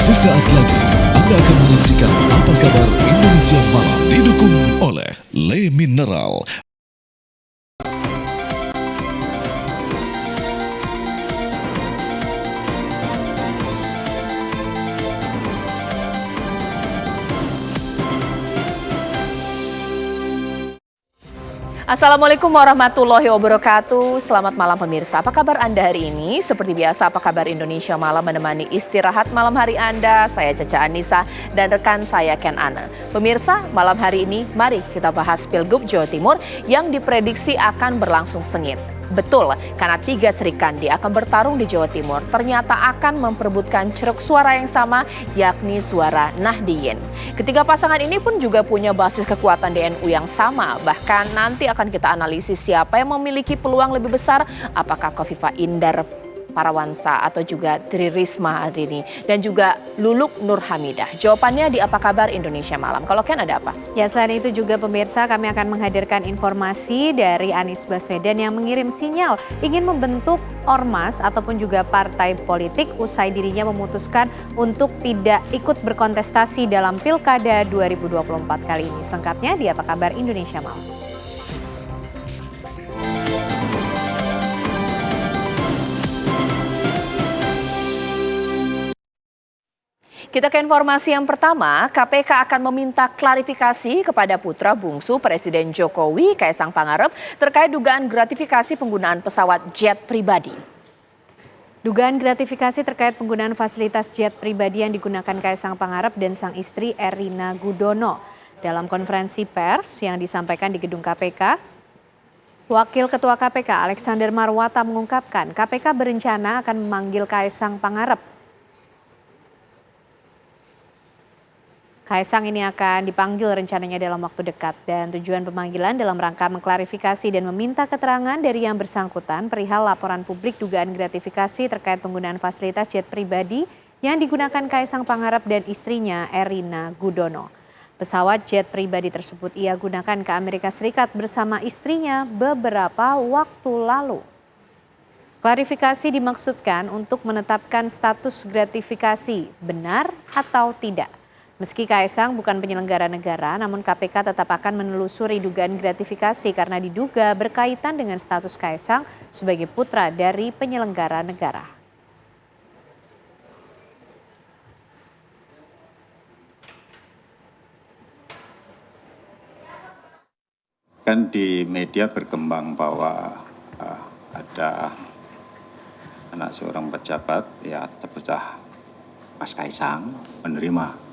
Sesaat lagi Anda akan menyaksikan Apa Kabar Indonesia Malam, didukung oleh Le Mineral. Assalamualaikum warahmatullahi wabarakatuh. Selamat malam pemirsa. Apa kabar Anda hari ini? Seperti biasa, Apa Kabar Indonesia Malam menemani istirahat malam hari Anda. Saya Caca Anissa dan rekan saya Ken Ana. Pemirsa, malam hari ini mari kita bahas Pilgub Jawa Timur yang diprediksi akan berlangsung sengit. Betul, karena 3 Serikandi akan bertarung di Jawa Timur ternyata akan memperebutkan ceruk suara yang sama, yakni suara Nahdliyin. Ketiga pasangan ini pun juga punya basis kekuatan di NU yang sama. Bahkan nanti akan kita analisis siapa yang memiliki peluang lebih besar, apakah Khofifah Indar Parawansa atau juga Tri Risma hari ini, dan juga Luluk Nur Hamidah. Jawabannya di Apa Kabar Indonesia Malam. Kalau Ken ada apa? Ya, selain itu juga pemirsa, kami akan menghadirkan informasi dari Anies Baswedan yang mengirim sinyal ingin membentuk ormas ataupun juga partai politik usai dirinya memutuskan untuk tidak ikut berkontestasi dalam Pilkada 2024 kali ini. Selengkapnya di Apa Kabar Indonesia Malam. Kita ke informasi yang pertama, KPK akan meminta klarifikasi kepada putra bungsu Presiden Jokowi, Kaisang Pangarep, terkait dugaan gratifikasi penggunaan pesawat jet pribadi. Dugaan gratifikasi terkait penggunaan fasilitas jet pribadi yang digunakan Kaisang Pangarep dan sang istri Erina Gudono. Dalam konferensi pers yang disampaikan di gedung KPK, Wakil Ketua KPK Alexander Marwata mengungkapkan KPK berencana akan memanggil Kaisang Pangarep. Kaisang ini akan dipanggil rencananya dalam waktu dekat dan tujuan pemanggilan dalam rangka mengklarifikasi dan meminta keterangan dari yang bersangkutan perihal laporan publik dugaan gratifikasi terkait penggunaan fasilitas jet pribadi yang digunakan Kaisang Pangarep dan istrinya Erina Gudono. Pesawat jet pribadi tersebut ia gunakan ke Amerika Serikat bersama istrinya beberapa waktu lalu. Klarifikasi dimaksudkan untuk menetapkan status gratifikasi benar atau tidak. Meski Kaisang bukan penyelenggara negara, namun KPK tetap akan menelusuri dugaan gratifikasi karena diduga berkaitan dengan status Kaisang sebagai putra dari penyelenggara negara. Kan di media berkembang bahwa ada anak seorang pejabat, ya terpecah Mas Kaisang menerima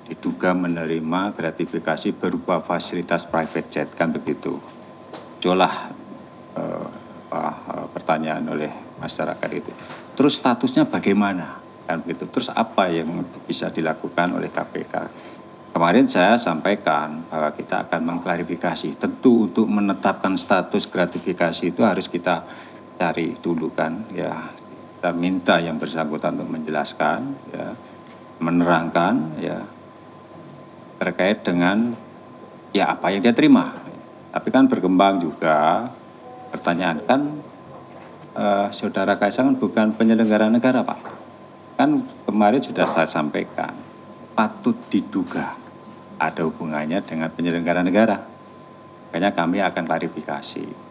diduga menerima gratifikasi berupa fasilitas private jet, kan begitu. Itulah pertanyaan oleh masyarakat itu. Terus statusnya bagaimana, kan begitu. Terus apa yang bisa dilakukan oleh KPK? Kemarin saya sampaikan bahwa kita akan mengklarifikasi. Tentu untuk menetapkan status gratifikasi itu harus kita cari dulu kan, ya. Kita minta yang bersangkutan untuk menjelaskan, ya, menerangkan, ya, terkait dengan ya apa yang dia terima. Tapi kan berkembang juga pertanyaan, kan saudara Kaisang bukan penyelenggara negara, Pak. Kan kemarin sudah saya sampaikan, patut diduga ada hubungannya dengan penyelenggara negara. Makanya kami akan klarifikasi.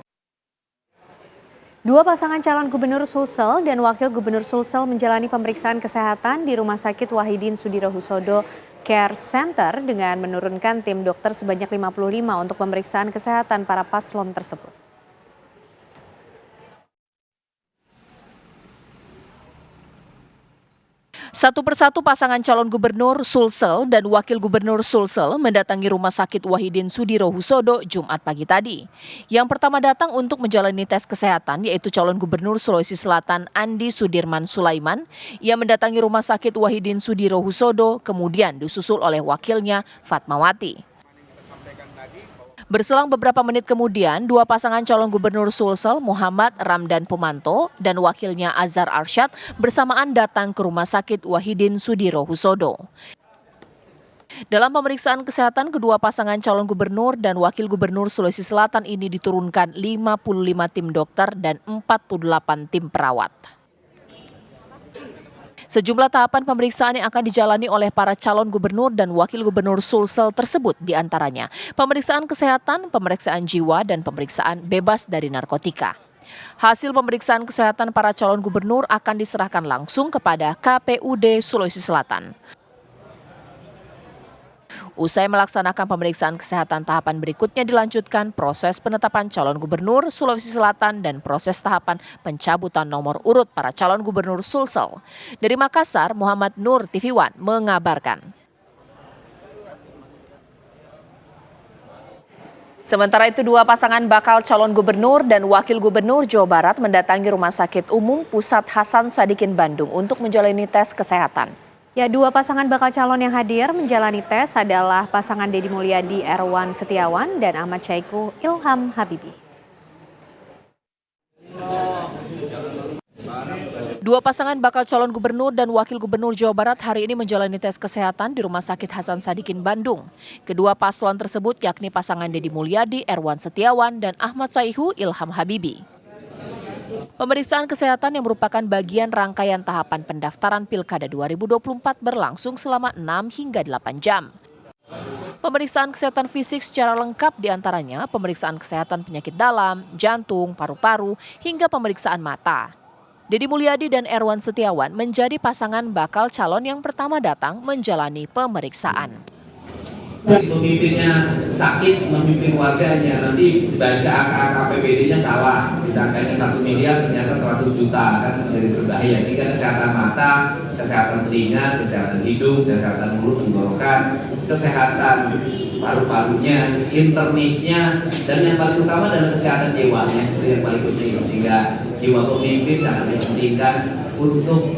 Dua pasangan calon gubernur Sulsel dan wakil gubernur Sulsel menjalani pemeriksaan kesehatan di Rumah Sakit Wahidin Sudirohusodo Care Center dengan menurunkan tim dokter sebanyak 55 untuk pemeriksaan kesehatan para paslon tersebut. Satu persatu pasangan calon gubernur Sulsel dan wakil gubernur Sulsel mendatangi Rumah Sakit Wahidin Sudirohusodo Jumat pagi tadi. Yang pertama datang untuk menjalani tes kesehatan yaitu calon gubernur Sulawesi Selatan Andi Sudirman Sulaiman. Ia mendatangi Rumah Sakit Wahidin Sudirohusodo kemudian disusul oleh wakilnya Fatmawati. Berselang beberapa menit kemudian, dua pasangan calon gubernur Sulsel, Muhammad Ramdan Pumanto dan wakilnya Azhar Arsyad bersamaan datang ke Rumah Sakit Wahidin Sudirohusodo. Dalam pemeriksaan kesehatan, kedua pasangan calon gubernur dan wakil gubernur Sulawesi Selatan ini diturunkan 55 tim dokter dan 48 tim perawat. Sejumlah tahapan pemeriksaan yang akan dijalani oleh para calon gubernur dan wakil gubernur Sulsel tersebut diantaranya pemeriksaan kesehatan, pemeriksaan jiwa, dan pemeriksaan bebas dari narkotika. Hasil pemeriksaan kesehatan para calon gubernur akan diserahkan langsung kepada KPUD Sulawesi Selatan. Usai melaksanakan pemeriksaan kesehatan, tahapan berikutnya dilanjutkan proses penetapan calon gubernur Sulawesi Selatan dan proses tahapan pencabutan nomor urut para calon gubernur Sulsel. Dari Makassar, Muhammad Nur TV One mengabarkan. Sementara itu, dua pasangan bakal calon gubernur dan wakil gubernur Jawa Barat mendatangi Rumah Sakit Umum Pusat Hasan Sadikin Bandung untuk menjalani tes kesehatan. Ya, dua pasangan bakal calon yang hadir menjalani tes adalah pasangan Deddy Mulyadi Erwan Setiawan dan Ahmad Saiku Ilham Habibie. Dua pasangan bakal calon gubernur dan wakil gubernur Jawa Barat hari ini menjalani tes kesehatan di Rumah Sakit Hasan Sadikin Bandung. Kedua paslon tersebut yakni pasangan Deddy Mulyadi Erwan Setiawan dan Ahmad Saiku Ilham Habibie. Pemeriksaan kesehatan yang merupakan bagian rangkaian tahapan pendaftaran Pilkada 2024 berlangsung selama 6 hingga 8 jam. Pemeriksaan kesehatan fisik secara lengkap diantaranya pemeriksaan kesehatan penyakit dalam, jantung, paru-paru, hingga pemeriksaan mata. Deddy Mulyadi dan Erwan Setiawan menjadi pasangan bakal calon yang pertama datang menjalani pemeriksaan. Pemimpinnya sakit, memimpin warganya, nanti baca angka APBD-nya salah, disangkanya 1 miliar ternyata 100 juta, kan menjadi berbahaya. Sehingga kesehatan mata, kesehatan telinga, kesehatan hidung, kesehatan mulut tenggorokan, kesehatan paru-parunya, internisnya, dan yang paling utama adalah kesehatan jiwanya, itu yang paling penting. Sehingga jiwa pemimpin sangat dipentingkan untuk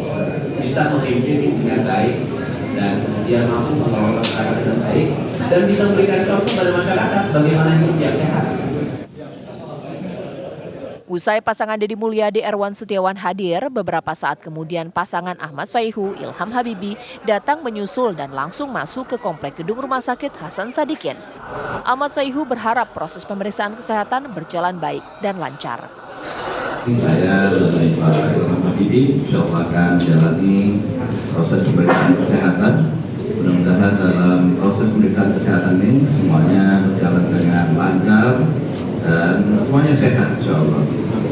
bisa memimpin dengan baik dan kemudian mampu mengelola masyarakat dengan baik dan bisa memberikan contoh pada masyarakat bagaimana hidup yang sehat. Usai pasangan Deddy Mulyadi Erwan Setiawan hadir, beberapa saat kemudian pasangan Ahmad Saiku Ilham Habibie datang menyusul dan langsung masuk ke komplek gedung Rumah Sakit Hasan Sadikin. Ahmad Saiku berharap proses pemeriksaan kesehatan berjalan baik dan lancar. Saya dan Pak Ilham Habibie insya Allah akan menjalani proses pemeriksaan kesehatan. Mudah-mudahan dalam proses pemeriksaan kesehatan ini semuanya berjalan dengan lancar dan semuanya sehat insya Allah.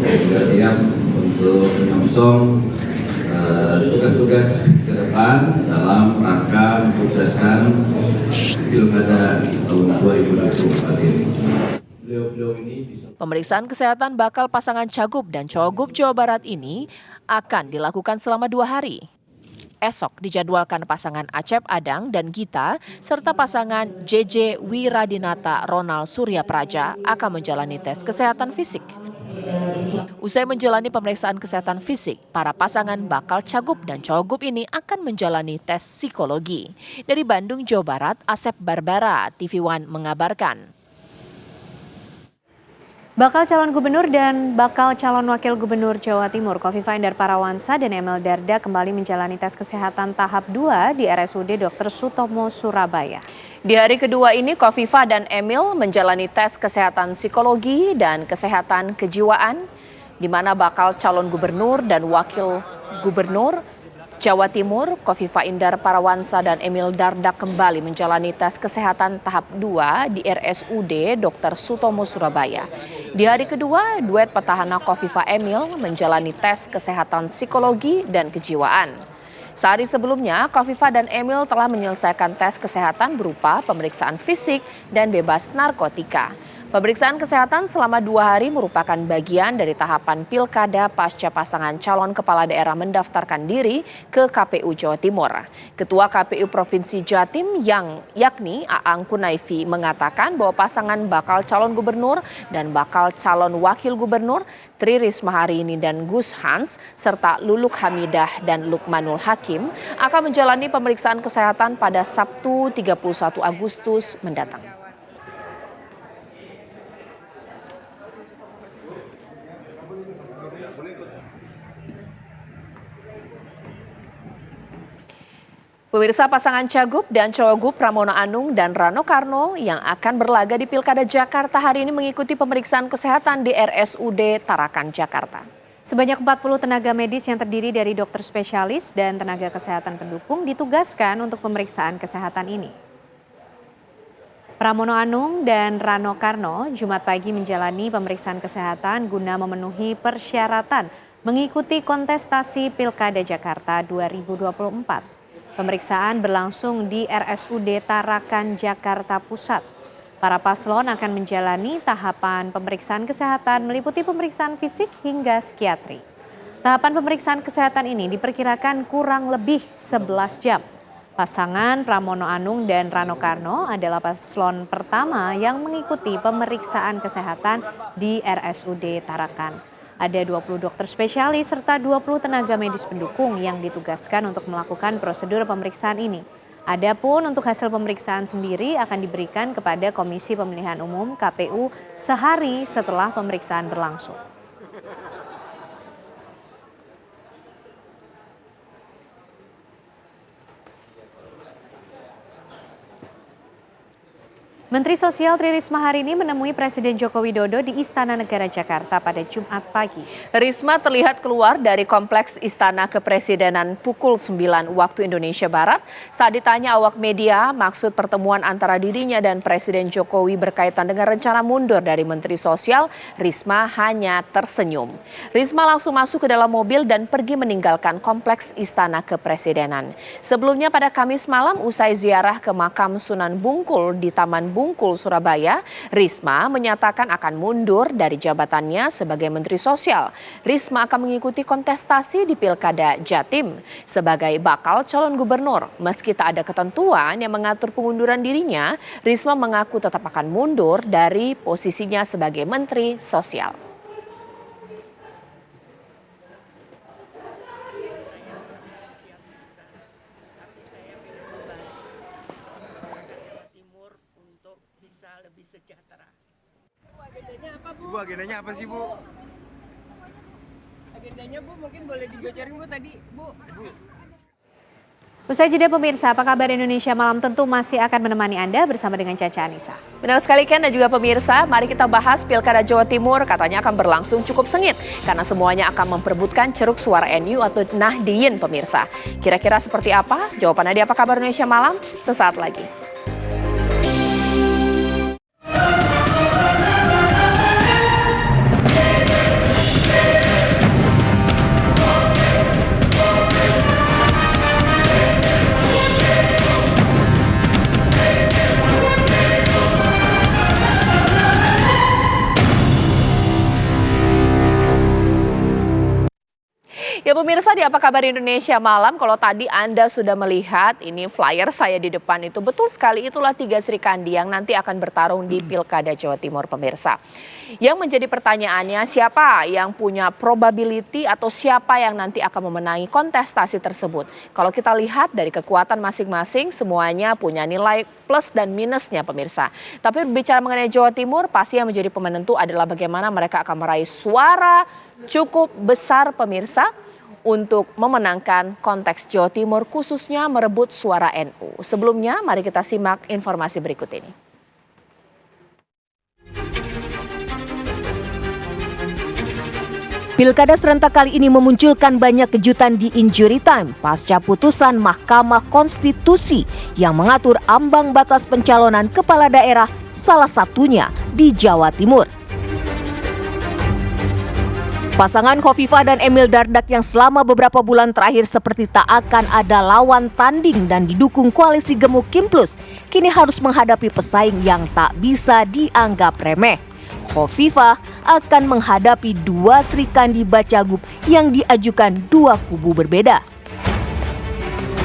Juga siap untuk menyongsong tugas-tugas ke depan dalam rangka mensukseskan Pilkada tahun 2024 ini. Pemeriksaan kesehatan bakal pasangan Cagup dan Cowagub Jawa Barat ini akan dilakukan selama 2 hari. Esok dijadwalkan pasangan Acep Adang dan Gita serta pasangan JJ Wiradinata Ronald Surya Praja akan menjalani tes kesehatan fisik. Usai menjalani pemeriksaan kesehatan fisik, para pasangan bakal Cagup dan Cowagub ini akan menjalani tes psikologi. Dari Bandung, Jawa Barat, Asep Barbara, TV One mengabarkan. Bakal calon gubernur dan bakal calon wakil gubernur Jawa Timur Kofifa Indar Parawansa dan Emil Dardak kembali menjalani tes kesehatan tahap 2 di RSUD Dr. Sutomo Surabaya. Di hari kedua ini Kofifa dan Emil menjalani tes kesehatan psikologi dan kesehatan kejiwaan, di mana bakal calon gubernur dan wakil gubernur Jawa Timur, Kofifa Indar Parawansa dan Emil Dardak kembali menjalani tes kesehatan tahap 2 di RSUD Dr. Sutomo Surabaya. Di hari kedua, duet petahana Kofifa Emil menjalani tes kesehatan psikologi dan kejiwaan. Sehari sebelumnya, Kofifa dan Emil telah menyelesaikan tes kesehatan berupa pemeriksaan fisik dan bebas narkotika. Pemeriksaan kesehatan selama 2 hari merupakan bagian dari tahapan Pilkada pasca pasangan calon kepala daerah mendaftarkan diri ke KPU Jawa Timur. Ketua KPU Provinsi Jatim yakni Aang Kunaifi mengatakan bahwa pasangan bakal calon gubernur dan bakal calon wakil gubernur Tri Risma Harini dan Gus Hans serta Luluk Hamidah dan Lukmanul Hakim akan menjalani pemeriksaan kesehatan pada Sabtu 31 Agustus mendatang. Pemirsa, pasangan Cagup dan Cowagub Pramono Anung dan Rano Karno yang akan berlaga di Pilkada Jakarta hari ini mengikuti pemeriksaan kesehatan di RSUD Tarakan, Jakarta. Sebanyak 40 tenaga medis yang terdiri dari dokter spesialis dan tenaga kesehatan pendukung ditugaskan untuk pemeriksaan kesehatan ini. Pramono Anung dan Rano Karno Jumat pagi menjalani pemeriksaan kesehatan guna memenuhi persyaratan mengikuti kontestasi Pilkada Jakarta 2024. Pemeriksaan berlangsung di RSUD Tarakan, Jakarta Pusat. Para paslon akan menjalani tahapan pemeriksaan kesehatan meliputi pemeriksaan fisik hingga psikiatri. Tahapan pemeriksaan kesehatan ini diperkirakan kurang lebih 11 jam. Pasangan Pramono Anung dan Rano Karno adalah paslon pertama yang mengikuti pemeriksaan kesehatan di RSUD Tarakan. Ada 20 dokter spesialis serta 20 tenaga medis pendukung yang ditugaskan untuk melakukan prosedur pemeriksaan ini. Adapun untuk hasil pemeriksaan sendiri akan diberikan kepada Komisi Pemilihan Umum (KPU) sehari setelah pemeriksaan berlangsung. Menteri Sosial Tri Risma hari ini menemui Presiden Joko Widodo di Istana Negara Jakarta pada Jumat pagi. Risma terlihat keluar dari kompleks Istana Kepresidenan pukul 9 waktu Indonesia Barat. Saat ditanya awak media maksud pertemuan antara dirinya dan Presiden Jokowi berkaitan dengan rencana mundur dari Menteri Sosial, Risma hanya tersenyum. Risma langsung masuk ke dalam mobil dan pergi meninggalkan kompleks Istana Kepresidenan. Sebelumnya pada Kamis malam usai ziarah ke makam Sunan Bungkul di Taman Bungkul, Surabaya, Risma menyatakan akan mundur dari jabatannya sebagai Menteri Sosial. Risma akan mengikuti kontestasi di Pilkada Jatim sebagai bakal calon gubernur. Meski tak ada ketentuan yang mengatur pengunduran dirinya, Risma mengaku tetap akan mundur dari posisinya sebagai Menteri Sosial. Bu, agendanya apa sih, Bu? Agendanya, Bu, mungkin boleh dibocorin, Bu, tadi, Bu. Usai jeda pemirsa, apa kabar Indonesia Malam tentu masih akan menemani Anda bersama dengan Caca Anissa. Benar sekali Ken dan juga pemirsa, mari kita bahas Pilkada Jawa Timur katanya akan berlangsung cukup sengit karena semuanya akan memperebutkan ceruk suara NU atau Nahdien pemirsa. Kira-kira seperti apa? Jawabannya di Apa Kabar Indonesia Malam sesaat lagi. Ya pemirsa di Apa Kabar Indonesia Malam, kalau tadi Anda sudah melihat ini flyer saya di depan itu betul sekali, itulah 3 Sri Kandi yang nanti akan bertarung di Pilkada Jawa Timur pemirsa. Yang menjadi pertanyaannya siapa yang punya probability atau siapa yang nanti akan memenangi kontestasi tersebut. Kalau kita lihat dari kekuatan masing-masing semuanya punya nilai plus dan minusnya pemirsa. Tapi berbicara mengenai Jawa Timur pasti yang menjadi penentu adalah bagaimana mereka akan meraih suara cukup besar pemirsa untuk memenangkan konteks Jawa Timur khususnya merebut suara NU. Sebelumnya mari kita simak informasi berikut ini. Pilkada serentak kali ini memunculkan banyak kejutan di injury time pasca putusan Mahkamah Konstitusi yang mengatur ambang batas pencalonan kepala daerah salah satunya di Jawa Timur. Pasangan Khofifah dan Emil Dardak yang selama beberapa bulan terakhir seperti tak akan ada lawan tanding dan didukung koalisi gemuk Kim Plus, kini harus menghadapi pesaing yang tak bisa dianggap remeh. Khofifah akan menghadapi 2 Sri Kandi Bacagub yang diajukan 2 kubu berbeda.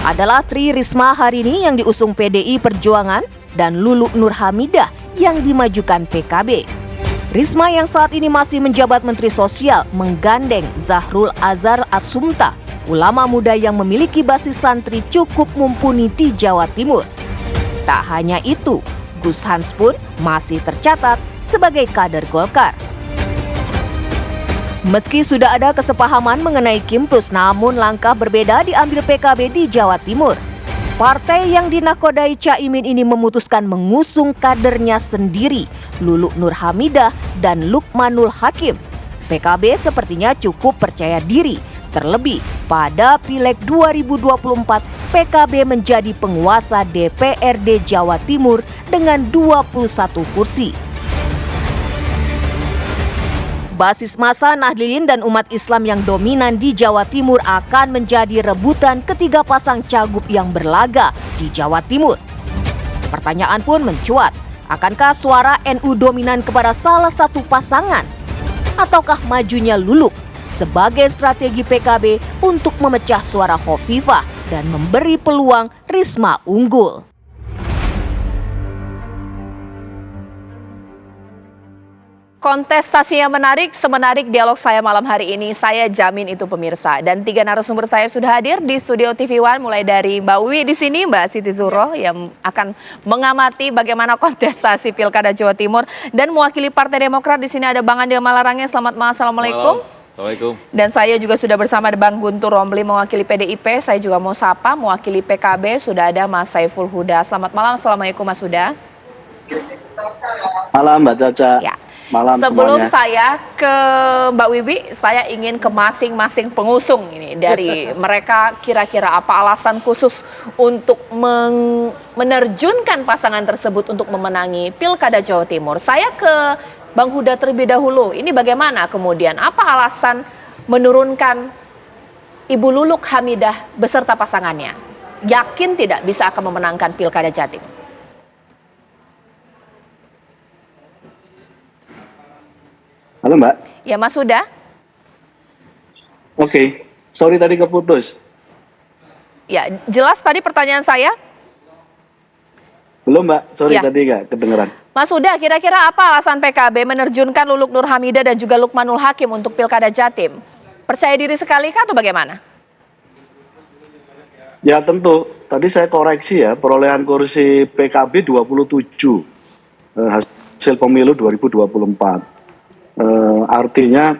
Adalah Tri Risma hari ini yang diusung PDI Perjuangan dan Lulu Nur Hamidah yang dimajukan PKB. Risma yang saat ini masih menjabat Menteri Sosial menggandeng Zahrul Azhar Asumta, ulama muda yang memiliki basis santri cukup mumpuni di Jawa Timur. Tak hanya itu, Gus Hans pun masih tercatat sebagai kader Golkar. Meski sudah ada kesepahaman mengenai Kim Plus, namun langkah berbeda diambil PKB di Jawa Timur. Partai yang dinakodai Caimin ini memutuskan mengusung kadernya sendiri, Lulu Nur Hamidah dan Lukmanul Hakim. PKB sepertinya cukup percaya diri. Terlebih pada Pileg 2024, PKB menjadi penguasa DPRD Jawa Timur dengan 21 kursi. Basis massa Nahdliyin dan umat Islam yang dominan di Jawa Timur akan menjadi rebutan ketiga pasang cagup yang berlaga di Jawa Timur. Pertanyaan pun mencuat, akankah suara NU dominan kepada salah satu pasangan? Ataukah majunya Luluk sebagai strategi PKB untuk memecah suara Khofifah dan memberi peluang Risma unggul? Kontestasi yang menarik, semenarik dialog saya malam hari ini, saya jamin itu pemirsa. Dan 3 narasumber saya sudah hadir di studio TV One, mulai dari Mbak Wiwi di sini, Mbak Siti Zuhro yang akan mengamati bagaimana kontestasi Pilkada Jawa Timur, dan mewakili Partai Demokrat di sini ada Bang Andil Malarangeng. Selamat malam, assalamualaikum. Assalamualaikum. Dan saya juga sudah bersama Bang Guntur Romli mewakili PDIP. Saya juga mau sapa mewakili PKB, sudah ada Mas Saiful Huda. Selamat malam, assalamualaikum Mas Huda. Malam Mbak Caca. Ya. Malam Sebelum semuanya. saya ke Mbak Wiwi, saya ingin ke masing-masing pengusung ini dari mereka, kira-kira apa alasan khusus untuk menerjunkan pasangan tersebut untuk memenangi Pilkada Jawa Timur. Saya ke Bang Huda terlebih dahulu. Ini bagaimana kemudian? Apa alasan menurunkan Ibu Luluk Hamidah beserta pasangannya? Yakin tidak bisa akan memenangkan Pilkada Jatim? Halo Mbak. Ya Mas Huda. Oke, sorry tadi keputus. Ya, jelas tadi pertanyaan saya? Belum Mbak, sorry Ya. tadi nggak kedengeran. Mas Huda, kira-kira apa alasan PKB menerjunkan Luluk Nur Hamidah dan juga Lukmanul Hakim untuk Pilkada Jatim? Percaya diri sekali kah atau bagaimana? Ya tentu, tadi saya koreksi ya, perolehan kursi PKB 27, hasil pemilu 2024. Artinya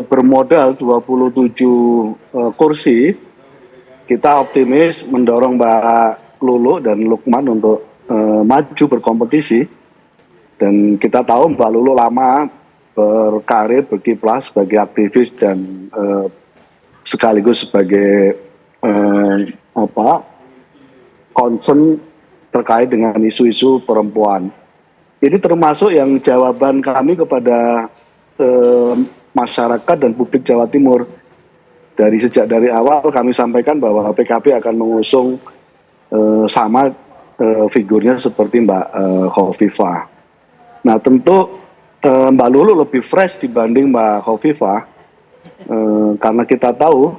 bermodal 27 kursi, kita optimis mendorong Mbak Luluk dan Lukman untuk maju berkompetisi. Dan kita tahu Mbak Luluk lama berkarir, berkiprah sebagai aktivis dan sekaligus sebagai concern terkait dengan isu-isu perempuan. Ini termasuk yang jawaban kami kepada masyarakat dan publik Jawa Timur. Sejak dari awal kami sampaikan bahwa PKB akan mengusung sama figurnya seperti Mbak Khofifah. Nah tentu Mbak Luluk lebih fresh dibanding Mbak Khofifah, karena kita tahu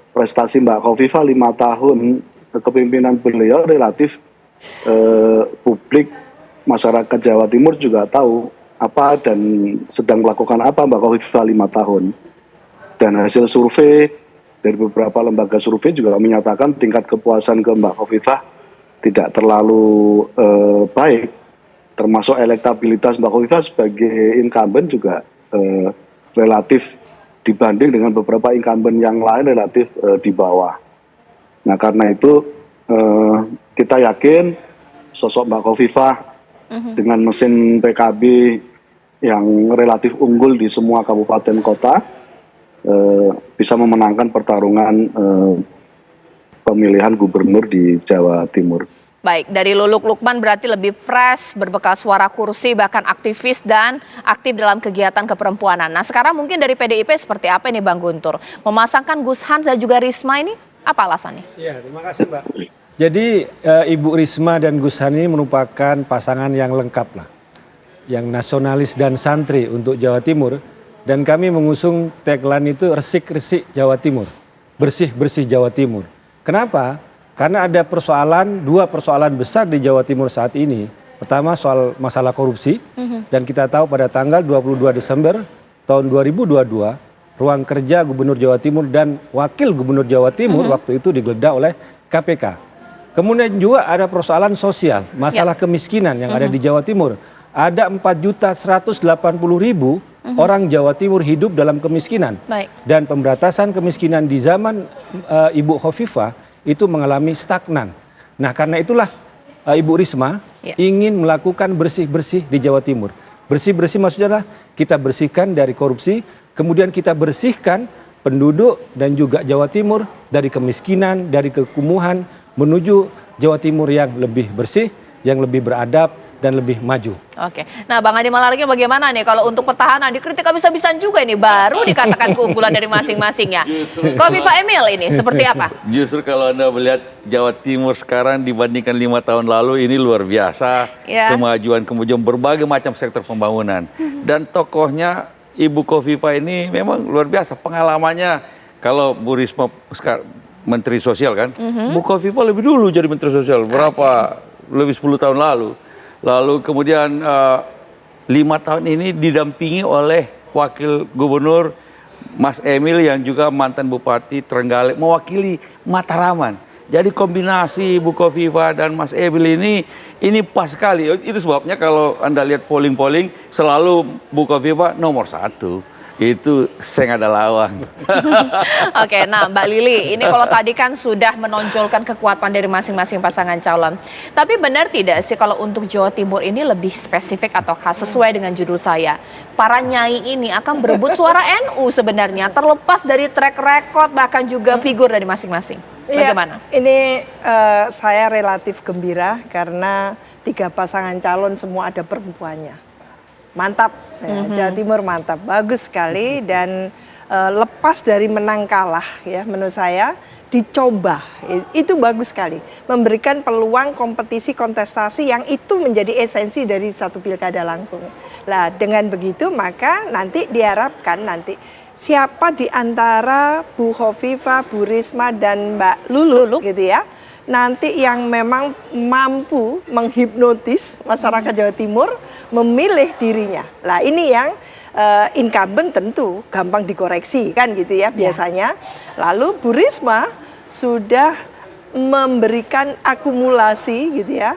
prestasi Mbak Khofifah 5 tahun kepemimpinan beliau relatif publik masyarakat Jawa Timur juga tahu apa dan sedang melakukan apa Mbak Khofifah 5 tahun. Dan hasil survei dari beberapa lembaga survei juga menyatakan tingkat kepuasan ke Mbak Khofifah tidak terlalu baik. Termasuk elektabilitas Mbak Khofifah sebagai incumbent juga relatif dibanding dengan beberapa incumbent yang lain relatif di bawah. Nah karena itu kita yakin sosok Mbak Khofifah dengan mesin PKB yang relatif unggul di semua kabupaten kota bisa memenangkan pertarungan pemilihan gubernur di Jawa Timur. Baik, dari Luluk Lukman berarti lebih fresh, berbekal suara kursi, bahkan aktivis dan aktif dalam kegiatan keperempuanan. Nah sekarang mungkin dari PDIP seperti apa ini Bang Guntur? Memasangkan Gus Hans dan juga Risma ini, apa alasannya? Ya, terima kasih Mbak. Jadi Ibu Risma dan Gus Hans ini merupakan pasangan yang lengkap lah. Yang nasionalis dan santri untuk Jawa Timur. Dan kami mengusung tagline itu resik-resik Jawa Timur. Bersih-bersih Jawa Timur. Kenapa? Karena ada dua persoalan besar di Jawa Timur saat ini. Pertama soal masalah korupsi. Dan kita tahu pada tanggal 22 Desember tahun 2022, ruang kerja Gubernur Jawa Timur dan Wakil Gubernur Jawa Timur waktu itu digeledah oleh KPK. Kemudian juga ada persoalan sosial, masalah kemiskinan yang ada di Jawa Timur. Ada 4.180.000 orang Jawa Timur hidup dalam kemiskinan. Dan pemberantasan kemiskinan di zaman Ibu Khofifah itu mengalami stagnan. Nah karena itulah Ibu Risma ingin melakukan bersih-bersih di Jawa Timur. Bersih-bersih maksudnya adalah kita bersihkan dari korupsi, kemudian kita bersihkan penduduk dan juga Jawa Timur dari kemiskinan, dari kekumuhan menuju Jawa Timur yang lebih bersih, yang lebih beradab dan lebih maju. Oke, nah Bang Adi Malarangeng bagaimana nih kalau untuk petahana dikritik habis-habisan juga ini baru dikatakan keunggulan dari masing-masing ya. Kofifa Emil ini seperti apa? Justru kalau Anda melihat Jawa Timur sekarang dibandingkan 5 tahun lalu ini luar biasa kemajuan berbagai macam sektor pembangunan dan tokohnya Ibu Kofifa ini memang luar biasa pengalamannya. Kalau Bu Risma Menteri Sosial kan, Bu Kofifa lebih dulu jadi Menteri Sosial lebih 10 tahun lalu. Lalu kemudian 5 tahun ini didampingi oleh Wakil Gubernur Mas Emil yang juga mantan Bupati Trenggalek mewakili Mataraman. Jadi kombinasi Bu Kofifa dan Mas Emil ini pas sekali. Itu sebabnya kalau Anda lihat polling selalu Bu Kofifa nomor 1. Itu saya nggak ada lawang. Oke, nah Mbak Lili, ini kalau tadi kan sudah menonjolkan kekuatan dari masing-masing pasangan calon. Tapi benar tidak sih kalau untuk Jawa Timur ini lebih spesifik atau khas sesuai dengan judul saya? Para nyai ini akan berebut suara NU sebenarnya, terlepas dari track record bahkan juga figur dari masing-masing. Bagaimana? Ya, ini saya relatif gembira karena 3 pasangan calon semua ada perempuannya. Mantap, ya, Jawa Timur mantap, bagus sekali dan lepas dari menang kalah ya menurut saya dicoba itu bagus sekali, memberikan peluang kompetisi kontestasi yang itu menjadi esensi dari satu pilkada langsung. Nah dengan begitu maka nanti diharapkan nanti siapa di antara Bu Khofifa, Bu Risma dan Mbak Lulu gitu ya. Nanti yang memang mampu menghipnotis masyarakat Jawa Timur memilih dirinya. Lah ini yang incumbent tentu gampang dikoreksi kan gitu ya biasanya. Lalu Bu Risma sudah memberikan akumulasi gitu ya.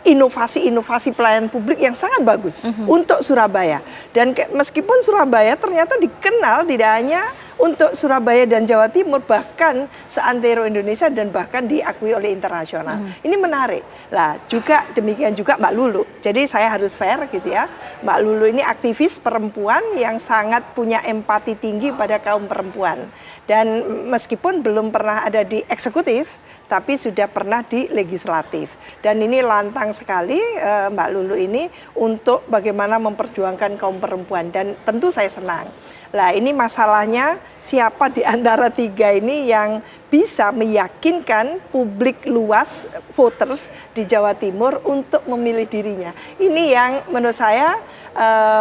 Inovasi-inovasi pelayanan publik yang sangat bagus untuk Surabaya. Dan meskipun Surabaya ternyata dikenal tidak hanya untuk Surabaya dan Jawa Timur, bahkan seantero Indonesia dan bahkan diakui oleh internasional. Ini menarik. Lah juga demikian juga Mbak Lulu. Jadi saya harus fair gitu ya. Mbak Lulu ini aktivis perempuan yang sangat punya empati tinggi pada kaum perempuan. Dan meskipun belum pernah ada di eksekutif, tapi sudah pernah di legislatif. Dan ini lantang sekali Mbak Lulu ini untuk bagaimana memperjuangkan kaum perempuan. Dan tentu saya senang. Lah ini masalahnya siapa di antara 3 ini yang bisa meyakinkan publik luas voters di Jawa Timur untuk memilih dirinya. Ini yang menurut saya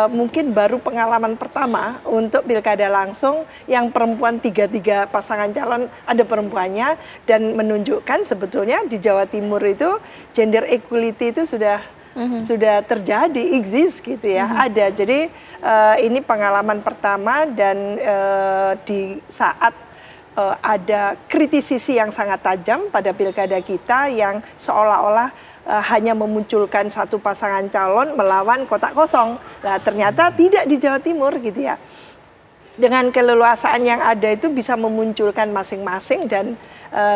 mungkin baru pengalaman pertama untuk pilkada langsung yang perempuan 3 pasangan calon ada perempuannya dan menunjukkan sebetulnya di Jawa Timur itu gender equality itu sudah terjadi, exist gitu ya, ada. Jadi ini pengalaman pertama dan di saat ada kritisisi yang sangat tajam pada pilkada kita yang seolah-olah hanya memunculkan satu pasangan calon melawan kotak kosong. Nah ternyata tidak di Jawa Timur gitu ya. Dengan keleluasaan yang ada itu bisa memunculkan masing-masing dan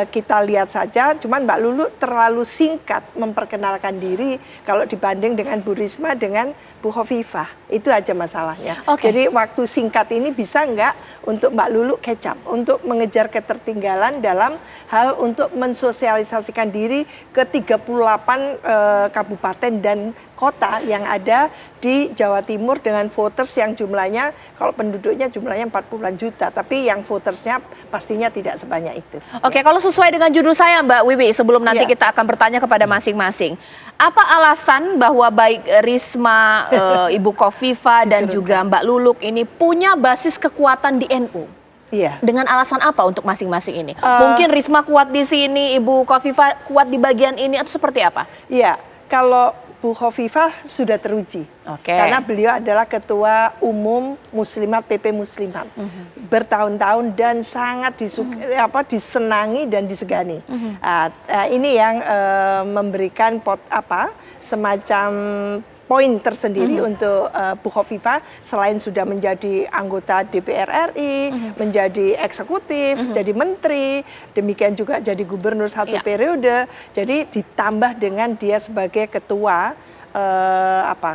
kita lihat saja, cuman Mbak Lulu terlalu singkat memperkenalkan diri kalau dibanding dengan Bu Risma dengan Bu Khofifa. Itu aja masalahnya. Jadi waktu singkat ini bisa enggak untuk Mbak Lulu catch up, untuk mengejar ketertinggalan dalam hal untuk mensosialisasikan diri ke 38 kabupaten dan kota yang ada di Jawa Timur dengan voters yang jumlahnya, kalau penduduknya jumlahnya 40-an juta, tapi yang votersnya pastinya tidak sebanyak itu. Oke, kalau sesuai dengan judul saya Mbak Wiwi, sebelum nanti kita akan bertanya kepada masing-masing. Apa alasan bahwa baik Risma, Ibu Khofifa dan juga Mbak Luluk ini punya basis kekuatan di NU? Iya. Dengan alasan apa untuk masing-masing ini? Mungkin Risma kuat di sini, Ibu Khofifa kuat di bagian ini atau seperti apa? Iya, kalau Bu Khofifa sudah teruji, karena beliau adalah Ketua Umum Muslimat PP Muslimat bertahun-tahun dan sangat disenangi dan disegani. Ini yang memberikan semacam poin tersendiri untuk Bu Khofifa selain sudah menjadi anggota DPR RI, menjadi eksekutif, jadi menteri, demikian juga jadi gubernur 1 periode. Jadi ditambah dengan dia sebagai ketua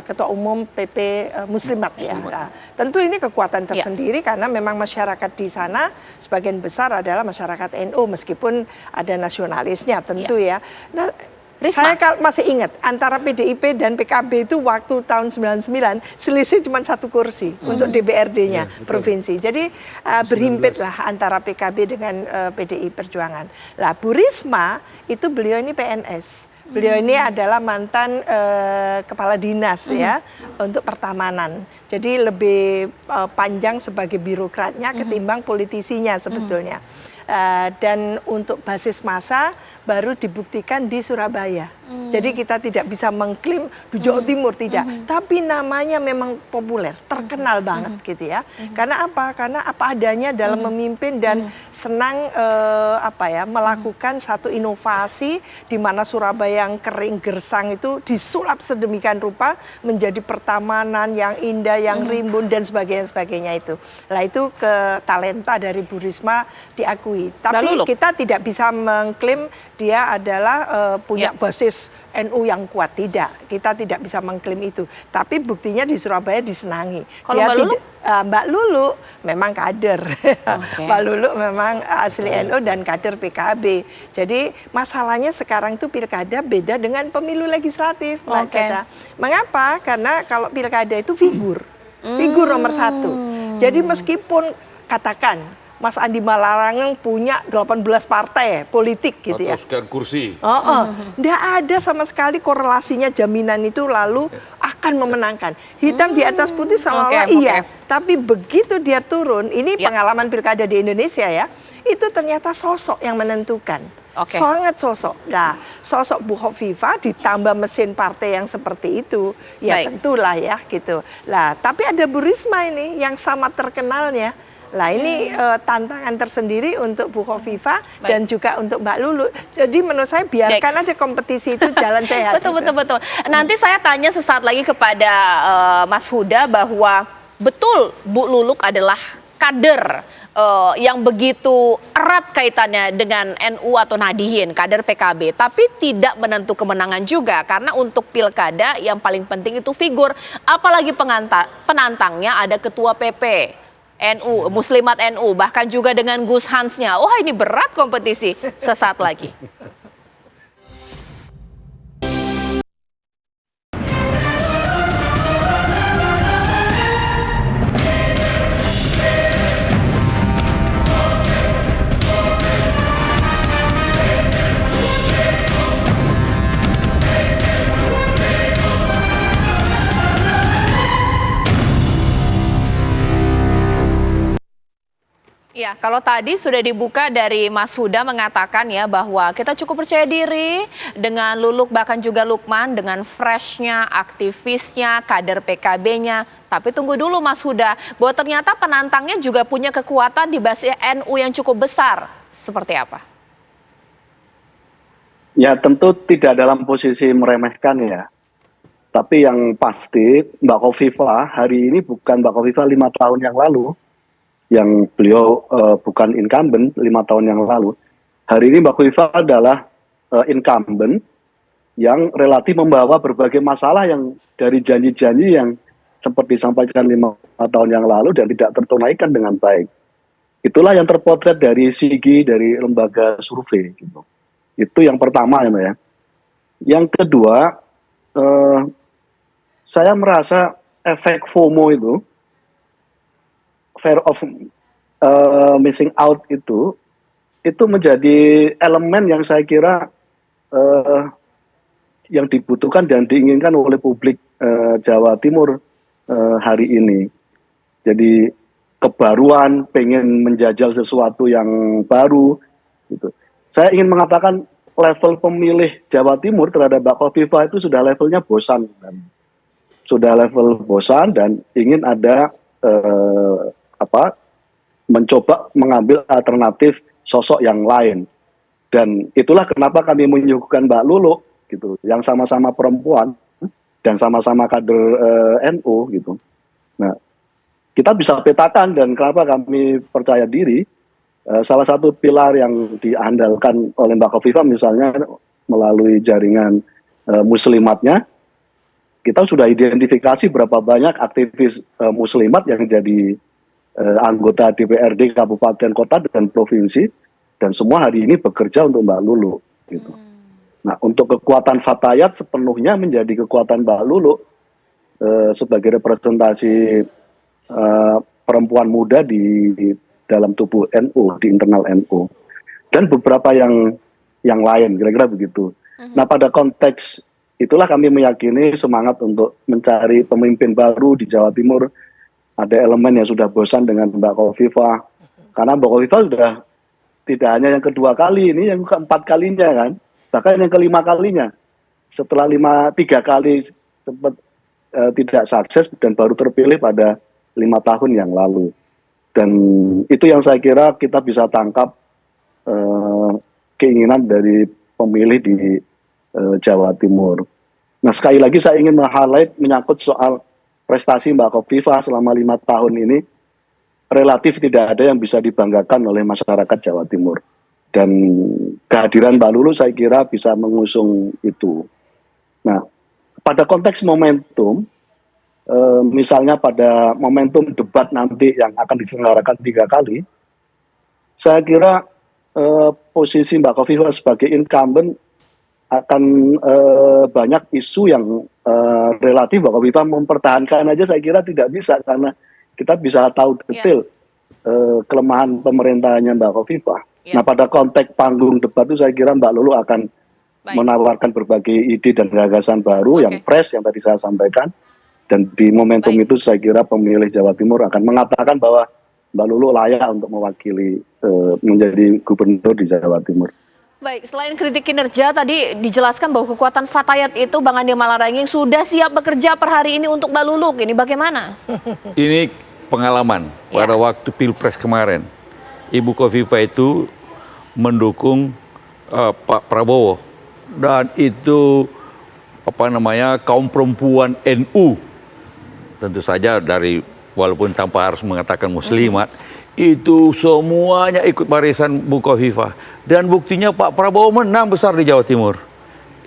Ketua Umum PP Muslimat ya. Nah, tentu ini kekuatan tersendiri karena memang masyarakat di sana sebagian besar adalah masyarakat NU meskipun ada nasionalisnya tentu ya. Nah, saya masih ingat antara PDIP dan PKB itu waktu tahun 99 selisih cuma 1 kursi untuk DPRD-nya provinsi. Jadi berhimpit lah antara PKB dengan PDI Perjuangan. Lah Bu Risma itu beliau ini PNS. Beliau ini adalah mantan kepala dinas ya untuk pertamanan. Jadi lebih panjang sebagai birokratnya ketimbang politisinya sebetulnya. Dan untuk basis massa baru dibuktikan di Surabaya. Jadi kita tidak bisa mengklaim di Jawa Timur tidak, tapi namanya memang populer, terkenal banget gitu ya. Karena apa? Karena apa adanya dalam memimpin dan senang melakukan satu inovasi di mana Surabaya yang kering gersang itu disulap sedemikian rupa menjadi pertamanan yang indah, yang rimbun dan sebagainya itu. Lah itu talenta dari Bu Risma diakui. Tapi kita tidak bisa mengklaim dia adalah punya basis NU yang kuat, tidak. Kita tidak bisa mengklaim itu. Tapi buktinya di Surabaya disenangi. Kalau Mbak Lulu? Mbak Lulu memang kader. Mbak Lulu memang asli NU dan kader PKB. Jadi masalahnya sekarang itu pilkada beda dengan pemilu legislatif, Mbak Caca. Mengapa? Karena kalau pilkada itu figur. Figur nomor 1. Jadi meskipun katakan Mas Andi Malarangeng punya 18 partai politik gitu ya. Sekian kursi. Nggak ada sama sekali korelasinya jaminan itu lalu akan memenangkan. Hitam di atas putih seolah-olah iya. Tapi begitu dia turun, ini pengalaman pilkada di Indonesia ya, itu ternyata sosok yang menentukan. Sangat sosok. Nah, sosok Bu Hovifah ditambah mesin partai yang seperti itu, ya tentulah ya gitu. Lah, tapi ada Bu Risma ini yang sama terkenalnya. Lah ini tantangan tersendiri untuk Bu Hovifah dan juga untuk Mbak Lulu. Jadi menurut saya biarkan aja kompetisi itu jalan sehat. Betul. Nanti saya tanya sesaat lagi kepada Mas Huda bahwa betul Bu Luluk adalah kader yang begitu erat kaitannya dengan NU atau Nahdiyin, kader PKB. Tapi tidak menentu kemenangan juga karena untuk pilkada yang paling penting itu figur. Apalagi penantangnya ada ketua PP. NU, Muslimat NU, bahkan juga dengan Gus Hansnya. Wah ini berat kompetisi sesaat lagi. Ya, kalau tadi sudah dibuka dari Mas Huda mengatakan ya bahwa kita cukup percaya diri dengan Luluk bahkan juga Lukman dengan freshnya, aktivisnya, kader PKB-nya. Tapi tunggu dulu Mas Huda, bahwa ternyata penantangnya juga punya kekuatan di basis NU yang cukup besar. Seperti apa? Ya tentu tidak dalam posisi meremehkan ya. Tapi yang pasti Mbak Hovifah hari ini bukan Mbak Hovifah 5 tahun yang lalu. Yang beliau bukan incumbent 5 tahun yang lalu. Hari ini Mbak Hovifah adalah incumbent yang relatif membawa berbagai masalah yang dari janji-janji yang seperti disampaikan 5 tahun yang lalu dan tidak tertunaikan dengan baik. Itulah yang terpotret dari SIGI, dari lembaga survei. Gitu. Itu yang pertama ya. Yang kedua, saya merasa efek FOMO itu, fear of missing out itu menjadi elemen yang saya kira yang dibutuhkan dan diinginkan oleh publik Jawa Timur hari ini. Jadi kebaruan, pengen menjajal sesuatu yang baru. Gitu. Saya ingin mengatakan level pemilih Jawa Timur terhadap Mbak Hovifah itu sudah levelnya bosan. Sudah level bosan dan ingin ada mencoba mengambil alternatif sosok yang lain. Dan itulah kenapa kami menyuguhkan Mbak Lulu gitu, yang sama-sama perempuan dan sama-sama kader NU gitu. Nah, kita bisa petakan dan kenapa kami percaya diri. Salah satu pilar yang diandalkan oleh Mbak Hovifah misalnya melalui jaringan muslimatnya kita sudah identifikasi berapa banyak aktivis muslimat yang jadi anggota DPRD kabupaten, kota, dan provinsi, dan semua hari ini bekerja untuk Mbak Lulu. Gitu. Nah, untuk kekuatan Fatayat sepenuhnya menjadi kekuatan Mbak Lulu sebagai representasi perempuan muda di dalam tubuh NU, di internal NU, dan beberapa yang lain, kira-kira begitu. Nah, pada konteks itulah kami meyakini semangat untuk mencari pemimpin baru di Jawa Timur. Ada elemen yang sudah bosan dengan Mbak Khofifah, karena Mbak Khofifah sudah tidak hanya yang kedua kali, ini yang keempat kalinya kan, bahkan yang kelima kalinya. Setelah 3 kali sempat tidak sukses dan baru terpilih pada 5 tahun yang lalu. Dan itu yang saya kira kita bisa tangkap keinginan dari pemilih di Jawa Timur. Nah, sekali lagi saya ingin meng-highlight menyangkut soal prestasi Mbak Khofifah selama 5 tahun ini, relatif tidak ada yang bisa dibanggakan oleh masyarakat Jawa Timur. Dan kehadiran Mbak Lulu saya kira bisa mengusung itu. Nah, pada konteks momentum, misalnya pada momentum debat nanti yang akan diselenggarakan 3 kali, saya kira posisi Mbak Khofifah sebagai incumbent akan banyak isu yang relatif Mbak Khofifah mempertahankan aja saya kira tidak bisa, karena kita bisa tahu detail kelemahan pemerintahannya Mbak Khofifah. Nah, pada konteks panggung debat itu saya kira Mbak Lulu akan menawarkan berbagai ide dan gagasan baru yang fresh yang tadi saya sampaikan, dan di momentum itu saya kira pemilih Jawa Timur akan mengatakan bahwa Mbak Lulu layak untuk mewakili menjadi gubernur di Jawa Timur. Baik, selain kritik kinerja tadi dijelaskan bahwa kekuatan Fatayat itu Bang Andi Malarangeng sudah siap bekerja per hari ini untuk Mbak Lulu. Ini bagaimana? Ini pengalaman pada waktu Pilpres kemarin. Ibu Khofifah itu mendukung Pak Prabowo, dan itu kaum perempuan NU. Tentu saja walaupun tanpa harus mengatakan muslimat, itu semuanya ikut barisan Bu Khofifah. Dan buktinya Pak Prabowo menang besar di Jawa Timur.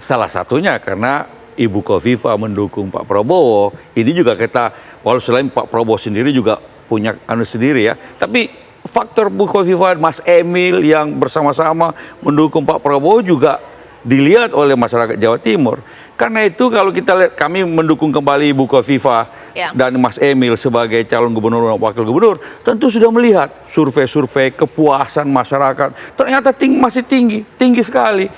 Salah satunya karena Ibu Khofifah mendukung Pak Prabowo. Ini juga kita, walau selain Pak Prabowo sendiri juga punya sendiri ya. Tapi faktor Bu Khofifah, Mas Emil yang bersama-sama mendukung Pak Prabowo juga dilihat oleh masyarakat Jawa Timur. Karena itu kalau kita lihat, kami mendukung kembali Ibu Khofifah dan Mas Emil sebagai calon gubernur dan wakil gubernur, tentu sudah melihat survei-survei kepuasan masyarakat. Ternyata masih tinggi sekali.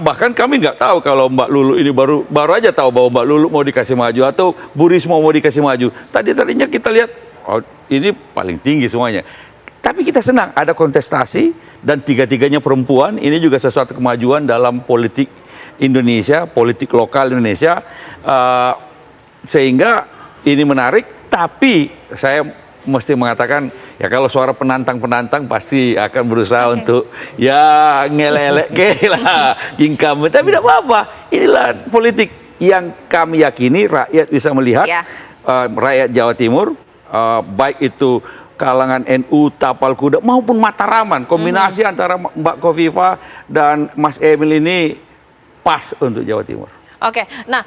Bahkan kami nggak tahu kalau Mbak Lulu ini baru aja tahu bahwa Mbak Lulu mau dikasih maju atau Bu Risma mau dikasih maju. Tadinya kita lihat, oh, ini paling tinggi semuanya. Tapi kita senang ada kontestasi dan tiga-tiganya perempuan. Ini juga sesuatu kemajuan dalam politik Indonesia, politik lokal Indonesia, sehingga ini menarik. Tapi saya mesti mengatakan, ya kalau suara penantang pasti akan berusaha untuk ya ngelelek lah incumbent. Tapi tidak apa-apa. Inilah politik yang kami yakini rakyat bisa melihat, rakyat Jawa Timur, baik itu kalangan NU, Tapal Kuda maupun Mataraman, kombinasi antara Mbak Khofifah dan Mas Emil ini pas untuk Jawa Timur. Oke, nah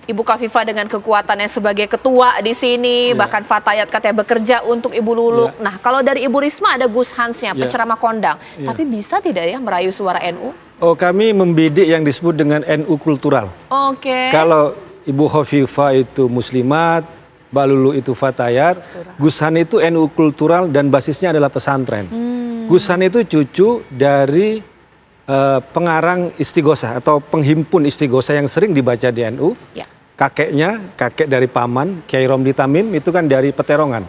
Ibu Khofifah dengan kekuatannya sebagai ketua di sini, bahkan Fatayat katanya bekerja untuk Ibu Lulu. Nah, kalau dari Ibu Risma ada Gus Hansnya, penceramah kondang. Tapi bisa tidak ya merayu suara NU? Oh, kami membidik yang disebut dengan NU kultural. Oke. Kalau Ibu Khofifah itu muslimat, Mbak Lulu itu Fatayat, Gus Han itu NU kultural dan basisnya adalah pesantren. Gus Han itu cucu dari pengarang istighosah atau penghimpun istighosah yang sering dibaca di NU. Kakeknya, kakek dari paman, Kiai Romli Tamim itu kan dari Peterongan.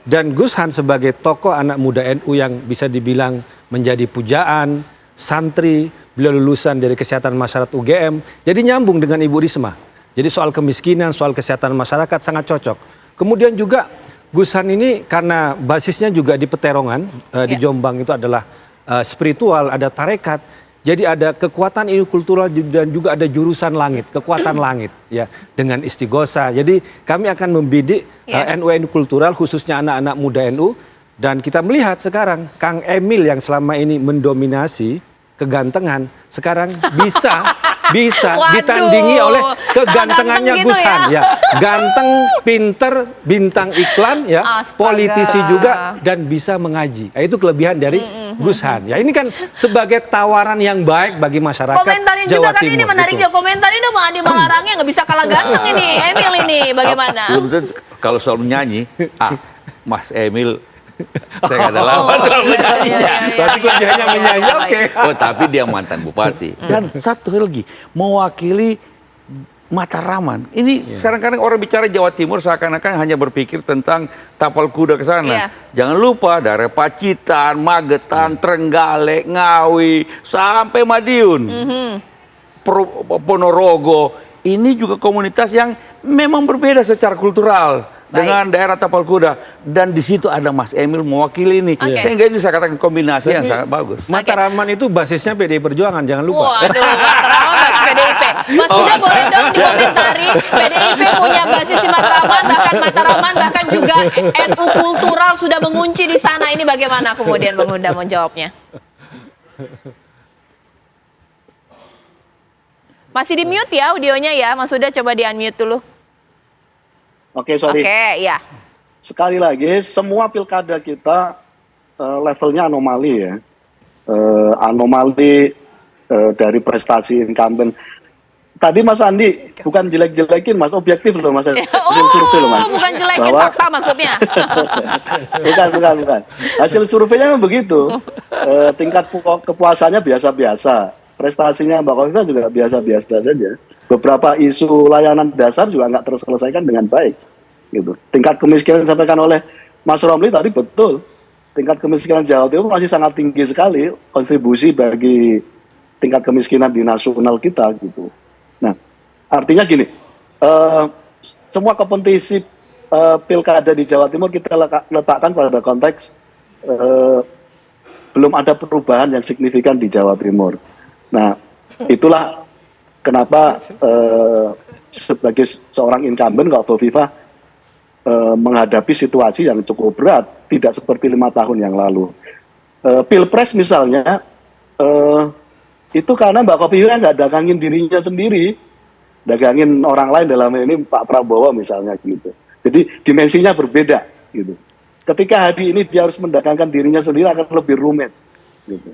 Dan Gus Han sebagai tokoh anak muda NU yang bisa dibilang menjadi pujaan, santri, beliau lulusan dari kesehatan masyarakat UGM, jadi nyambung dengan Ibu Risma. Jadi soal kemiskinan, soal kesehatan masyarakat sangat cocok. Kemudian juga Gus Han ini karena basisnya juga di Peterongan, di Jombang itu adalah spiritual, ada tarekat. Jadi ada kekuatan ilmu kultural dan juga ada jurusan langit, kekuatan langit ya dengan istighosah. Jadi kami akan membidik NU kultural khususnya anak-anak muda NU, dan kita melihat sekarang Kang Emil yang selama ini mendominasi kegantengan sekarang bisa bisa Waduh. ditandingi oleh kegantengannya Kalau ganteng Gus gitu Han ya. Ganteng, pinter, bintang iklan ya, Astaga. politisi juga dan bisa mengaji. Nah, itu kelebihan dari Gus Han. Ya ini kan sebagai tawaran yang baik bagi masyarakat Komentarin Jawa juga kan Timur. ini menarik gitu. juga. Komentarin dong Bang Andi Malarangnya nggak bisa kalah ganteng ini. Emil ini bagaimana? Belum tentu, kalau soal menyanyi, Mas Emil saya nggak ada lawan soal menyanyi. Berarti kelebihannya menyanyi, oke. Oh, tapi dia mantan bupati. Dan satu hal lagi, mewakili Mataraman. Ini sekarang-kadang orang bicara Jawa Timur seakan-akan hanya berpikir tentang tapal kuda ke sana. Jangan lupa daerah Pacitan, Magetan, Trenggalek, Ngawi, sampai Madiun, Ponorogo. Ini juga komunitas yang memang berbeda secara kultural dengan daerah tapal kuda, dan di situ ada Mas Emil mewakili ini. Sehingga ini saya katakan kombinasi yang sangat bagus. Mataraman itu basisnya PDI Perjuangan, jangan lupa. Waduh, Mataraman basis PDIP. Mas Huda boleh dong dikomentari, PDIP punya basis di Mataraman, bahkan juga NU kultural sudah mengunci di sana. Ini bagaimana kemudian Bang Huda menjawabnya? Masih di mute ya audionya ya, Mas Huda coba di unmute dulu. Oke, sorry. Oke, ya. Sekali lagi, semua pilkada kita levelnya anomali ya. Anomali dari prestasi incumbent. Tadi Mas Andi, bukan jelek-jelekin Mas, objektif loh Mas. Hasil survei loh Mas. Bukan jelekin fakta maksudnya. bukan. Hasil surveinya memang begitu. Tingkat kepuasannya biasa-biasa. Prestasinya Mbak Khofifah juga biasa-biasa saja. Beberapa isu layanan dasar juga nggak terselesaikan dengan baik. Gitu. Tingkat kemiskinan disampaikan oleh Mas Romli tadi betul. Tingkat kemiskinan Jawa Timur masih sangat tinggi sekali, kontribusi bagi tingkat kemiskinan di nasional kita gitu. Nah, artinya gini, semua kompetisi pilkada di Jawa Timur kita letakkan pada konteks belum ada perubahan yang signifikan di Jawa Timur. Nah, itulah kenapa sebagai seorang incumbent kalau Khofifah menghadapi situasi yang cukup berat, tidak seperti 5 tahun yang lalu. Pilpres misalnya, itu karena Mbak Khofifah nggak dagangin dirinya sendiri, dagangin orang lain, dalam ini Pak Prabowo misalnya gitu. Jadi dimensinya berbeda gitu. Ketika hari ini dia harus mendagangkan dirinya sendiri akan lebih rumit gitu.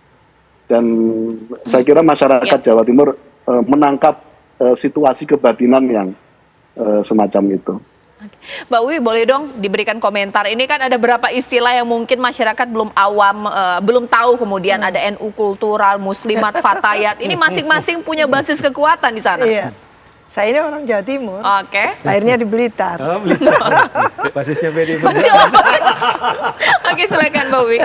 Dan saya kira masyarakat Jawa Timur menangkap situasi kebatinan yang semacam itu. Mbak Wiwi boleh dong diberikan komentar. Ini kan ada beberapa istilah yang mungkin masyarakat belum awam, belum tahu. Kemudian ada NU kultural, Muslimat, Fatayat. Ini masing-masing punya basis kekuatan di sana. Iya. Saya ini orang Jawa Timur. Oke. Lahirnya di Blitar. Oh, Blitar. Basisnya PDI Oke, silakan Mbak Wiwi.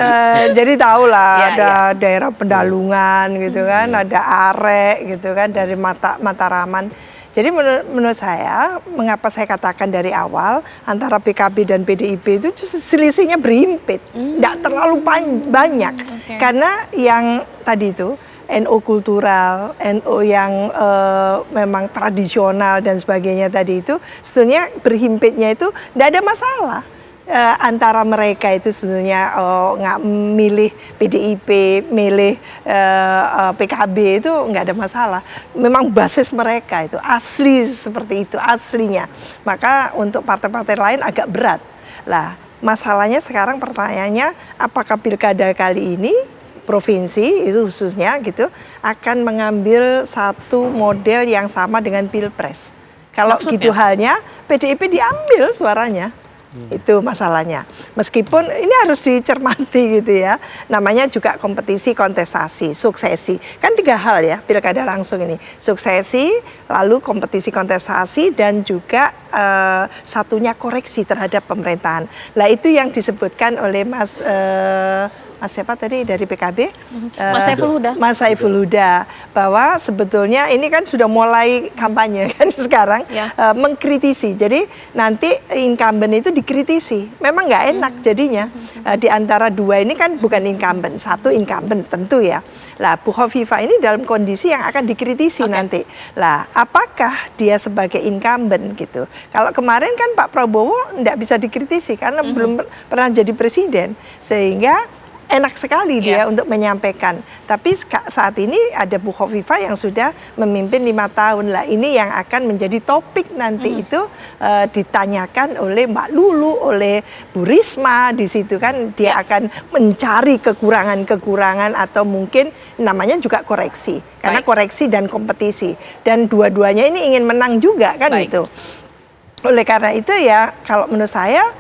Jadi tahu lah ada daerah Pendalungan gitu kan, ada Arek gitu kan, dari Mataraman. Jadi menurut saya, mengapa saya katakan dari awal antara PKB dan PDIP itu justru selisihnya berhimpit, tidak terlalu banyak. Karena yang tadi itu NU kultural, NU yang memang tradisional dan sebagainya tadi itu sebetulnya berhimpitnya itu tidak ada masalah. Antara mereka itu sebenarnya nggak milih PDIP, milih PKB itu nggak ada masalah. Memang basis mereka itu asli seperti itu, aslinya. Maka untuk partai-partai lain agak berat. Lah, masalahnya sekarang pertanyaannya, apakah pilkada kali ini provinsi itu khususnya gitu akan mengambil satu model yang sama dengan Pilpres? Kalau gitu halnya, PDIP diambil suaranya. Itu masalahnya. Meskipun ini harus dicermati gitu ya. Namanya juga kompetisi, kontestasi, suksesi. Kan 3 hal ya pilkada langsung ini. Suksesi, lalu kompetisi kontestasi, dan juga satunya koreksi terhadap pemerintahan. Lah itu yang disebutkan oleh Mas siapa tadi dari PKB? Mas Saiful Huda. Mas Saiful Huda, bahwa sebetulnya ini kan sudah mulai kampanye kan sekarang, mengkritisi. Jadi nanti incumbent itu dikritisi. Memang nggak enak jadinya. Di antara 2 ini kan bukan incumbent, 1 incumbent tentu ya. Lah Bu Khofifah ini dalam kondisi yang akan dikritisi nanti. Lah apakah dia sebagai incumbent gitu? Kalau kemarin kan Pak Prabowo nggak bisa dikritisi karena belum pernah jadi presiden, sehingga enak sekali dia untuk menyampaikan. Tapi saat ini ada Bu Khofifah yang sudah memimpin 5 tahun lah. Ini yang akan menjadi topik nanti itu ditanyakan oleh Mbak Lulu, oleh Bu Risma di situ kan dia akan mencari kekurangan-kekurangan atau mungkin namanya juga koreksi. Karena koreksi dan kompetisi dan dua-duanya ini ingin menang juga kan itu. Oleh karena itu ya kalau menurut saya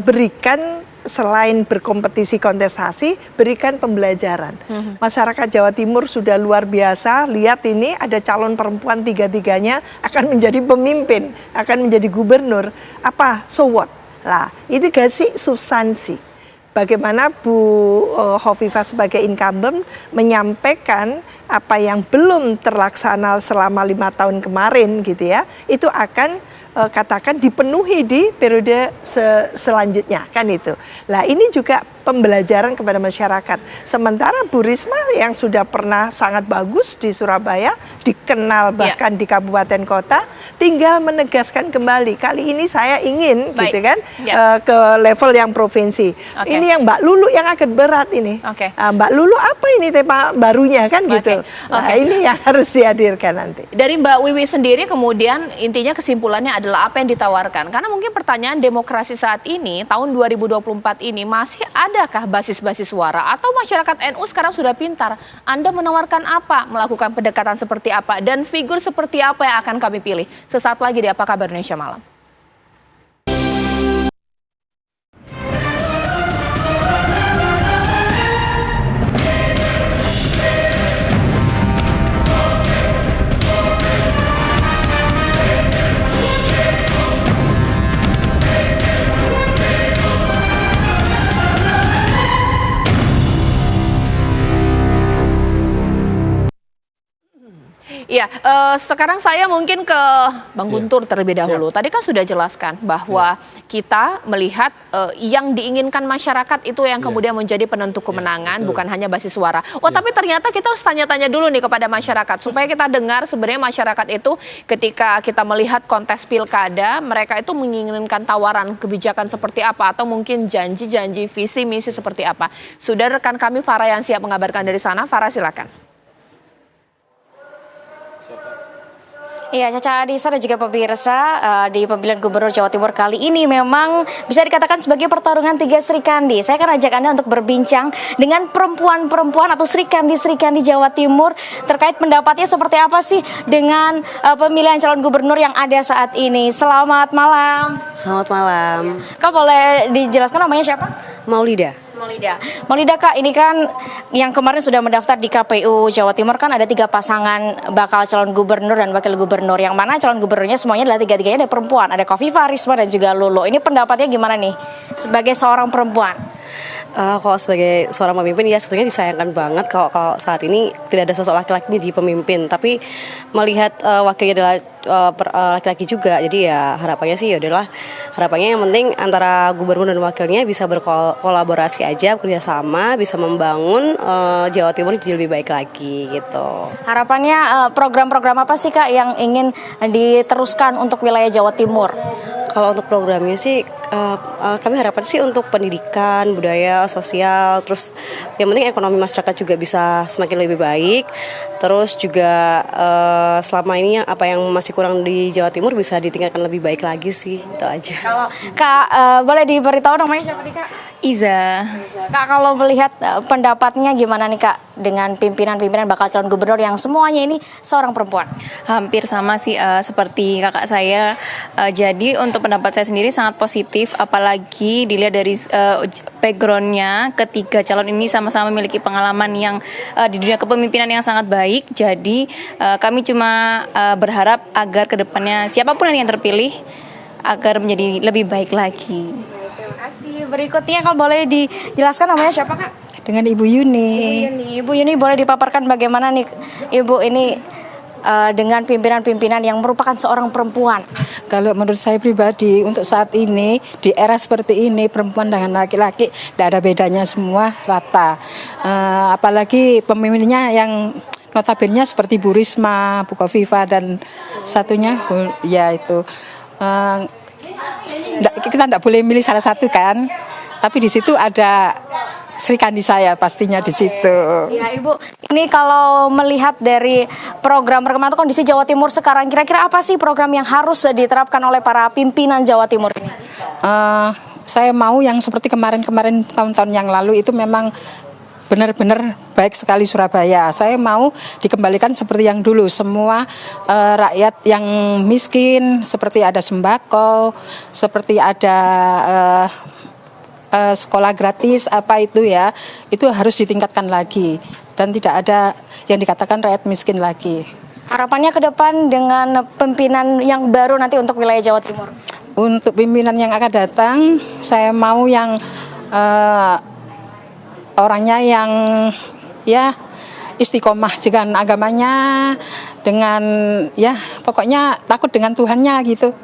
berikan selain berkompetisi kontestasi, berikan pembelajaran. Masyarakat Jawa Timur sudah luar biasa, lihat ini ada calon perempuan tiga-tiganya akan menjadi pemimpin, akan menjadi gubernur. Apa? So what? Lah, ini kasih substansi. Bagaimana Bu Khofifah sebagai incumbent menyampaikan apa yang belum terlaksana selama 5 tahun kemarin gitu ya, itu akan katakan dipenuhi di periode selanjutnya kan itu. Nah ini juga pembelajaran kepada masyarakat. Sementara Bu Risma yang sudah pernah sangat bagus di Surabaya, dikenal bahkan di kabupaten kota, tinggal menegaskan kembali. Kali ini saya ingin gitu kan ke level yang provinsi. Ini yang Mbak Lulu yang agak berat ini. Mbak Lulu apa ini tema barunya kan gitu. Nah ini yang harus dihadirkan nanti. Dari Mbak Wiwi sendiri kemudian intinya kesimpulannya adalah apa yang ditawarkan? Karena mungkin pertanyaan demokrasi saat ini tahun 2024 ini masih adakah basis-basis suara atau masyarakat NU sekarang sudah pintar? Anda menawarkan apa? Melakukan pendekatan seperti apa? Dan figur seperti apa yang akan kami pilih? Sesaat lagi di Apa Kabar Indonesia Malam. Ya, sekarang saya mungkin ke Bang Guntur terlebih dahulu. Tadi kan sudah jelaskan bahwa kita melihat yang diinginkan masyarakat itu yang kemudian menjadi penentu kemenangan, bukan hanya basis suara. Tapi ternyata kita harus tanya-tanya dulu nih kepada masyarakat supaya kita dengar sebenarnya masyarakat itu ketika kita melihat kontes pilkada, mereka itu menginginkan tawaran kebijakan seperti apa atau mungkin janji-janji visi misi seperti apa. Sudah rekan kami Farah yang siap mengabarkan dari sana. Farah silakan. Iya, Caca Anissa dan juga pemirsa, di pemilihan Gubernur Jawa Timur kali ini memang bisa dikatakan sebagai pertarungan 3 Sri Kandi. Saya akan ajak Anda untuk berbincang dengan perempuan-perempuan atau Sri Kandi Jawa Timur terkait pendapatnya seperti apa sih dengan pemilihan calon gubernur yang ada saat ini. Selamat malam. Selamat malam. Kak boleh dijelaskan namanya siapa? Maulida. Maulida Kak, ini kan yang kemarin sudah mendaftar di KPU Jawa Timur kan ada 3 pasangan bakal calon gubernur dan wakil gubernur, yang mana calon gubernurnya semuanya adalah tiga-tiganya ada perempuan, ada Khofifah, Risma dan juga Lulu. Ini pendapatnya gimana nih sebagai seorang perempuan? Kalau sebagai seorang pemimpin ya sebenarnya disayangkan banget kalau saat ini tidak ada sosok laki-laki di pemimpin, tapi melihat wakilnya adalah laki-laki juga, jadi ya harapannya sih adalah harapannya yang penting antara gubernur dan wakilnya bisa berkolaborasi aja, kerjasama, bisa membangun Jawa Timur jadi lebih baik lagi gitu. Harapannya program-program apa sih Kak yang ingin diteruskan untuk wilayah Jawa Timur? Kalau untuk programnya sih kami harapan sih untuk pendidikan, budaya, sosial, terus yang penting ekonomi masyarakat juga bisa semakin lebih baik. Terus juga selama ini apa yang masih kurang di Jawa Timur bisa ditingkatkan lebih baik lagi sih, itu aja. Kalau Kak boleh diberitahu namanya siapa nih Kak? Iza. Kak kalau melihat pendapatnya gimana nih Kak dengan pimpinan-pimpinan bakal calon gubernur yang semuanya ini seorang perempuan? Hampir sama sih seperti kakak saya. Jadi untuk pendapat saya sendiri sangat positif, apalagi dilihat dari backgroundnya ketiga calon ini sama-sama memiliki pengalaman yang di dunia kepemimpinan yang sangat baik. Jadi kami cuma berharap agar kedepannya siapapun yang terpilih agar menjadi lebih baik lagi. Berikutnya kalau boleh dijelaskan namanya siapa Kak? Dengan Ibu Yuni. Ibu Yuni boleh dipaparkan bagaimana nih Ibu ini dengan pimpinan-pimpinan yang merupakan seorang perempuan? Kalau menurut saya pribadi untuk saat ini di era seperti ini perempuan dengan laki-laki tidak ada bedanya, semua rata. Apalagi pemimpinnya yang notabene seperti Bu Risma, Bu Khofifah dan satunya ya itu. Kita tidak boleh milih salah satu kan, tapi di situ ada Sri Kandi saya pastinya di situ. Ya Ibu, ini kalau melihat dari program perkembangan kondisi Jawa Timur sekarang, kira-kira apa sih program yang harus diterapkan oleh para pimpinan Jawa Timur ini? Saya mau yang seperti kemarin-kemarin tahun-tahun yang lalu itu memang benar-benar baik sekali Surabaya. Saya mau dikembalikan seperti yang dulu, semua rakyat yang miskin, seperti ada sembako, seperti ada sekolah gratis, apa itu ya, itu harus ditingkatkan lagi dan tidak ada yang dikatakan rakyat miskin lagi. Harapannya ke depan dengan pimpinan yang baru nanti untuk wilayah Jawa Timur? Untuk pimpinan yang akan datang, saya mau yang orangnya yang ya istiqomah dengan agamanya, dengan ya pokoknya takut dengan Tuhannya gitu.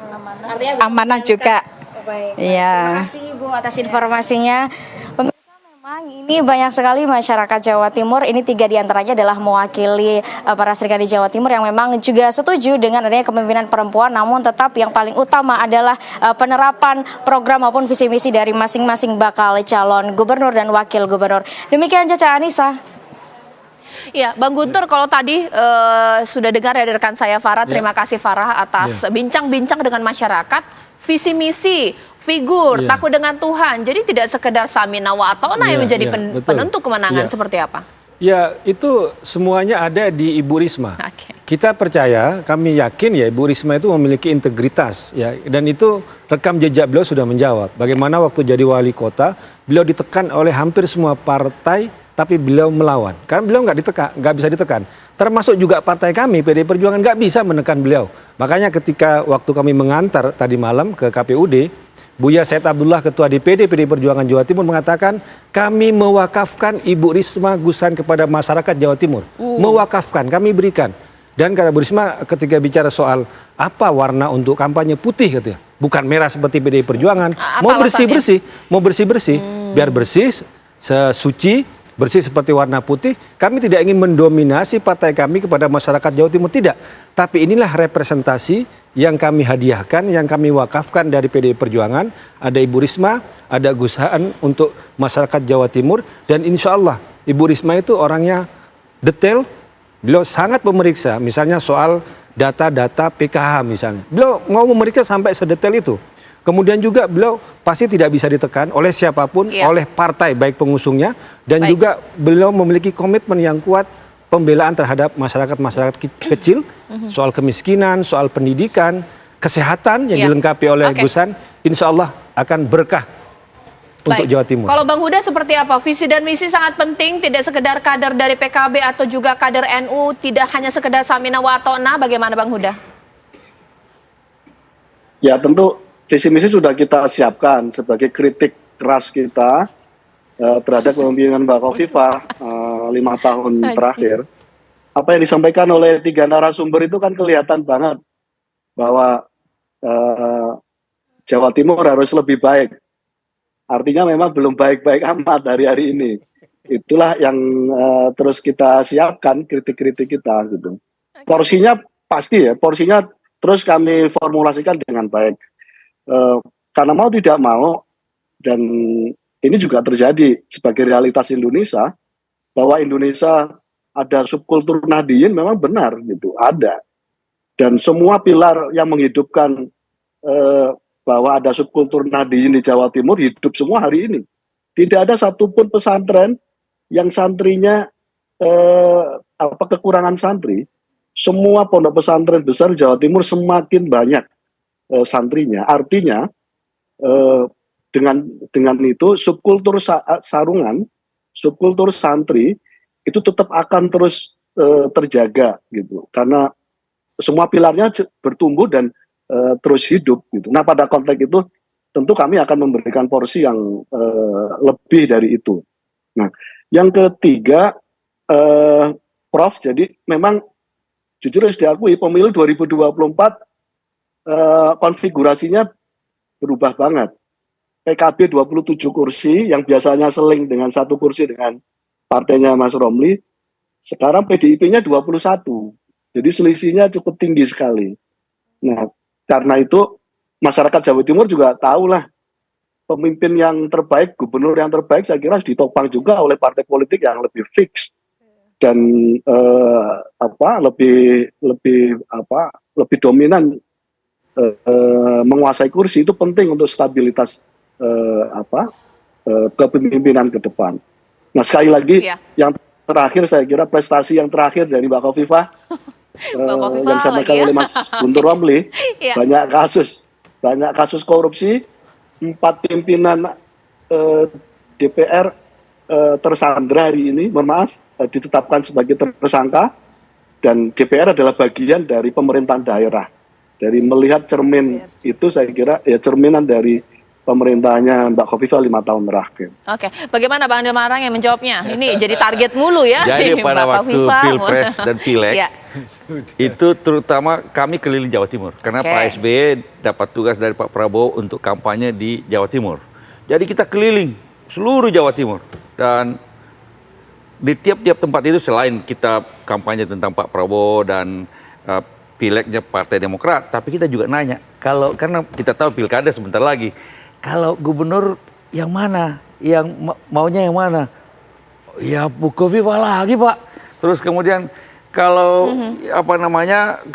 Amanah juga. Terima Iya. kasih Bu atas informasinya. Pemirsa, memang ini banyak sekali masyarakat Jawa Timur. Ini 3 diantaranya adalah mewakili para Sri Kandi Jawa Timur yang memang juga setuju dengan adanya kepemimpinan perempuan. Namun tetap yang paling utama adalah penerapan program maupun visi misi dari masing-masing bakal calon gubernur dan wakil gubernur. Demikian Caca Anissa. Ya, Bang Guntur, kalau tadi sudah dengar dari rekan saya Farah, terima kasih Farah atas bincang-bincang dengan masyarakat. Visi misi, figur, takut dengan Tuhan. Jadi tidak sekedar samina wa ta'na yang menjadi penentu kemenangan seperti apa? Ya, itu semuanya ada di Ibu Risma. Kita percaya, kami yakin ya Ibu Risma itu memiliki integritas ya, dan itu rekam jejak beliau sudah menjawab. Bagaimana waktu jadi wali kota, beliau ditekan oleh hampir semua partai, tapi beliau melawan. Karena beliau nggak bisa ditekan. Termasuk juga partai kami, PDI Perjuangan nggak bisa menekan beliau. Makanya ketika waktu kami mengantar tadi malam ke KPUD, Buya Said Abdullah, Ketua DPD PDI Perjuangan Jawa Timur mengatakan, kami mewakafkan Ibu Risma Gushan kepada masyarakat Jawa Timur. Mewakafkan, kami berikan. Dan kata Bu Risma ketika bicara soal apa warna untuk kampanye putih katanya. Bukan merah seperti PDI Perjuangan. Mau bersih-bersih, biar bersih, suci, bersih seperti warna putih. Kami tidak ingin mendominasi partai kami kepada masyarakat Jawa Timur, tidak. Tapi inilah representasi yang kami hadiahkan, yang kami wakafkan dari PDI Perjuangan. Ada Ibu Risma, ada Gus Haan untuk masyarakat Jawa Timur. Dan insya Allah Ibu Risma itu orangnya detail. Beliau sangat memeriksa, misalnya soal data-data PKH misalnya. Beliau mau memeriksa sampai sedetail itu. Kemudian juga beliau pasti tidak bisa ditekan oleh siapapun, oleh partai baik pengusungnya, dan juga beliau memiliki komitmen yang kuat pembelaan terhadap masyarakat kecil, soal kemiskinan, soal pendidikan, kesehatan yang dilengkapi oleh Gus Haan, insya Allah akan berkah untuk Jawa Timur. Kalau Bang Huda seperti apa? Visi dan misi sangat penting, tidak sekedar kader dari PKB atau juga kader NU, tidak hanya sekedar samina wa ta'na, bagaimana Bang Huda? Ya tentu visi misi sudah kita siapkan sebagai kritik keras kita terhadap kepemimpinan Mbak Khofifah 5 tahun terakhir. Apa yang disampaikan oleh 3 narasumber itu kan kelihatan banget bahwa Jawa Timur harus lebih baik. Artinya memang belum baik-baik amat dari hari ini. Itulah yang terus kita siapkan kritik-kritik kita gitu. Porsinya pasti ya, porsinya terus kami formulasikan dengan baik. Karena mau tidak mau, dan ini juga terjadi sebagai realitas Indonesia, bahwa Indonesia ada subkultur Nahdliyin memang benar gitu, ada. Dan semua pilar yang menghidupkan bahwa ada subkultur Nahdliyin di Jawa Timur hidup semua hari ini. Tidak ada satupun pesantren yang santrinya kekurangan santri. Semua pondok pesantren besar Jawa Timur semakin banyak santrinya. Artinya dengan itu subkultur sarungan, subkultur santri itu tetap akan terus terjaga gitu. Karena semua pilarnya bertumbuh dan terus hidup gitu. Nah, pada konteks itu tentu kami akan memberikan porsi yang lebih dari itu. Nah, yang ketiga, Prof, jadi memang jujur harus diakui pemilu 2024 konfigurasinya berubah banget. PKB 27 kursi yang biasanya seling dengan 1 kursi dengan partainya Mas Romli, sekarang PDIP-nya 21. Jadi selisihnya cukup tinggi sekali. Nah, karena itu masyarakat Jawa Timur juga tahulah pemimpin yang terbaik, gubernur yang terbaik saya kira ditopang juga oleh partai politik yang lebih fix dan lebih dominan menguasai kursi. Itu penting untuk stabilitas kepemimpinan ke depan. Nah sekali lagi yang terakhir saya kira prestasi yang terakhir dari Mbak Khofifah yang disampaikan oleh Mas Guntur Romli, banyak kasus korupsi, 4 pimpinan DPR tersandra hari ini, mohon maaf, ditetapkan sebagai tersangka, dan DPR adalah bagian dari pemerintahan daerah. Dari melihat cermin itu saya kira ya cerminan dari pemerintahnya Mbak Khofifah 5 tahun terakhir. Oke, bagaimana Bang Demarang yang menjawabnya? Ini jadi target mulu ya. Jadi pada Mbak waktu Khofifah. Pilpres dan Pileg, itu terutama kami keliling Jawa Timur. Karena Pak SBY dapat tugas dari Pak Prabowo untuk kampanye di Jawa Timur. Jadi kita keliling seluruh Jawa Timur. Dan di tiap-tiap tempat itu selain kita kampanye tentang Pak Prabowo dan Pilegnya Partai Demokrat, tapi kita juga nanya, karena kita tahu pilkada sebentar lagi, kalau gubernur yang mana, yang maunya yang mana? Ya Bu Khofifah lagi Pak. Terus kemudian kalau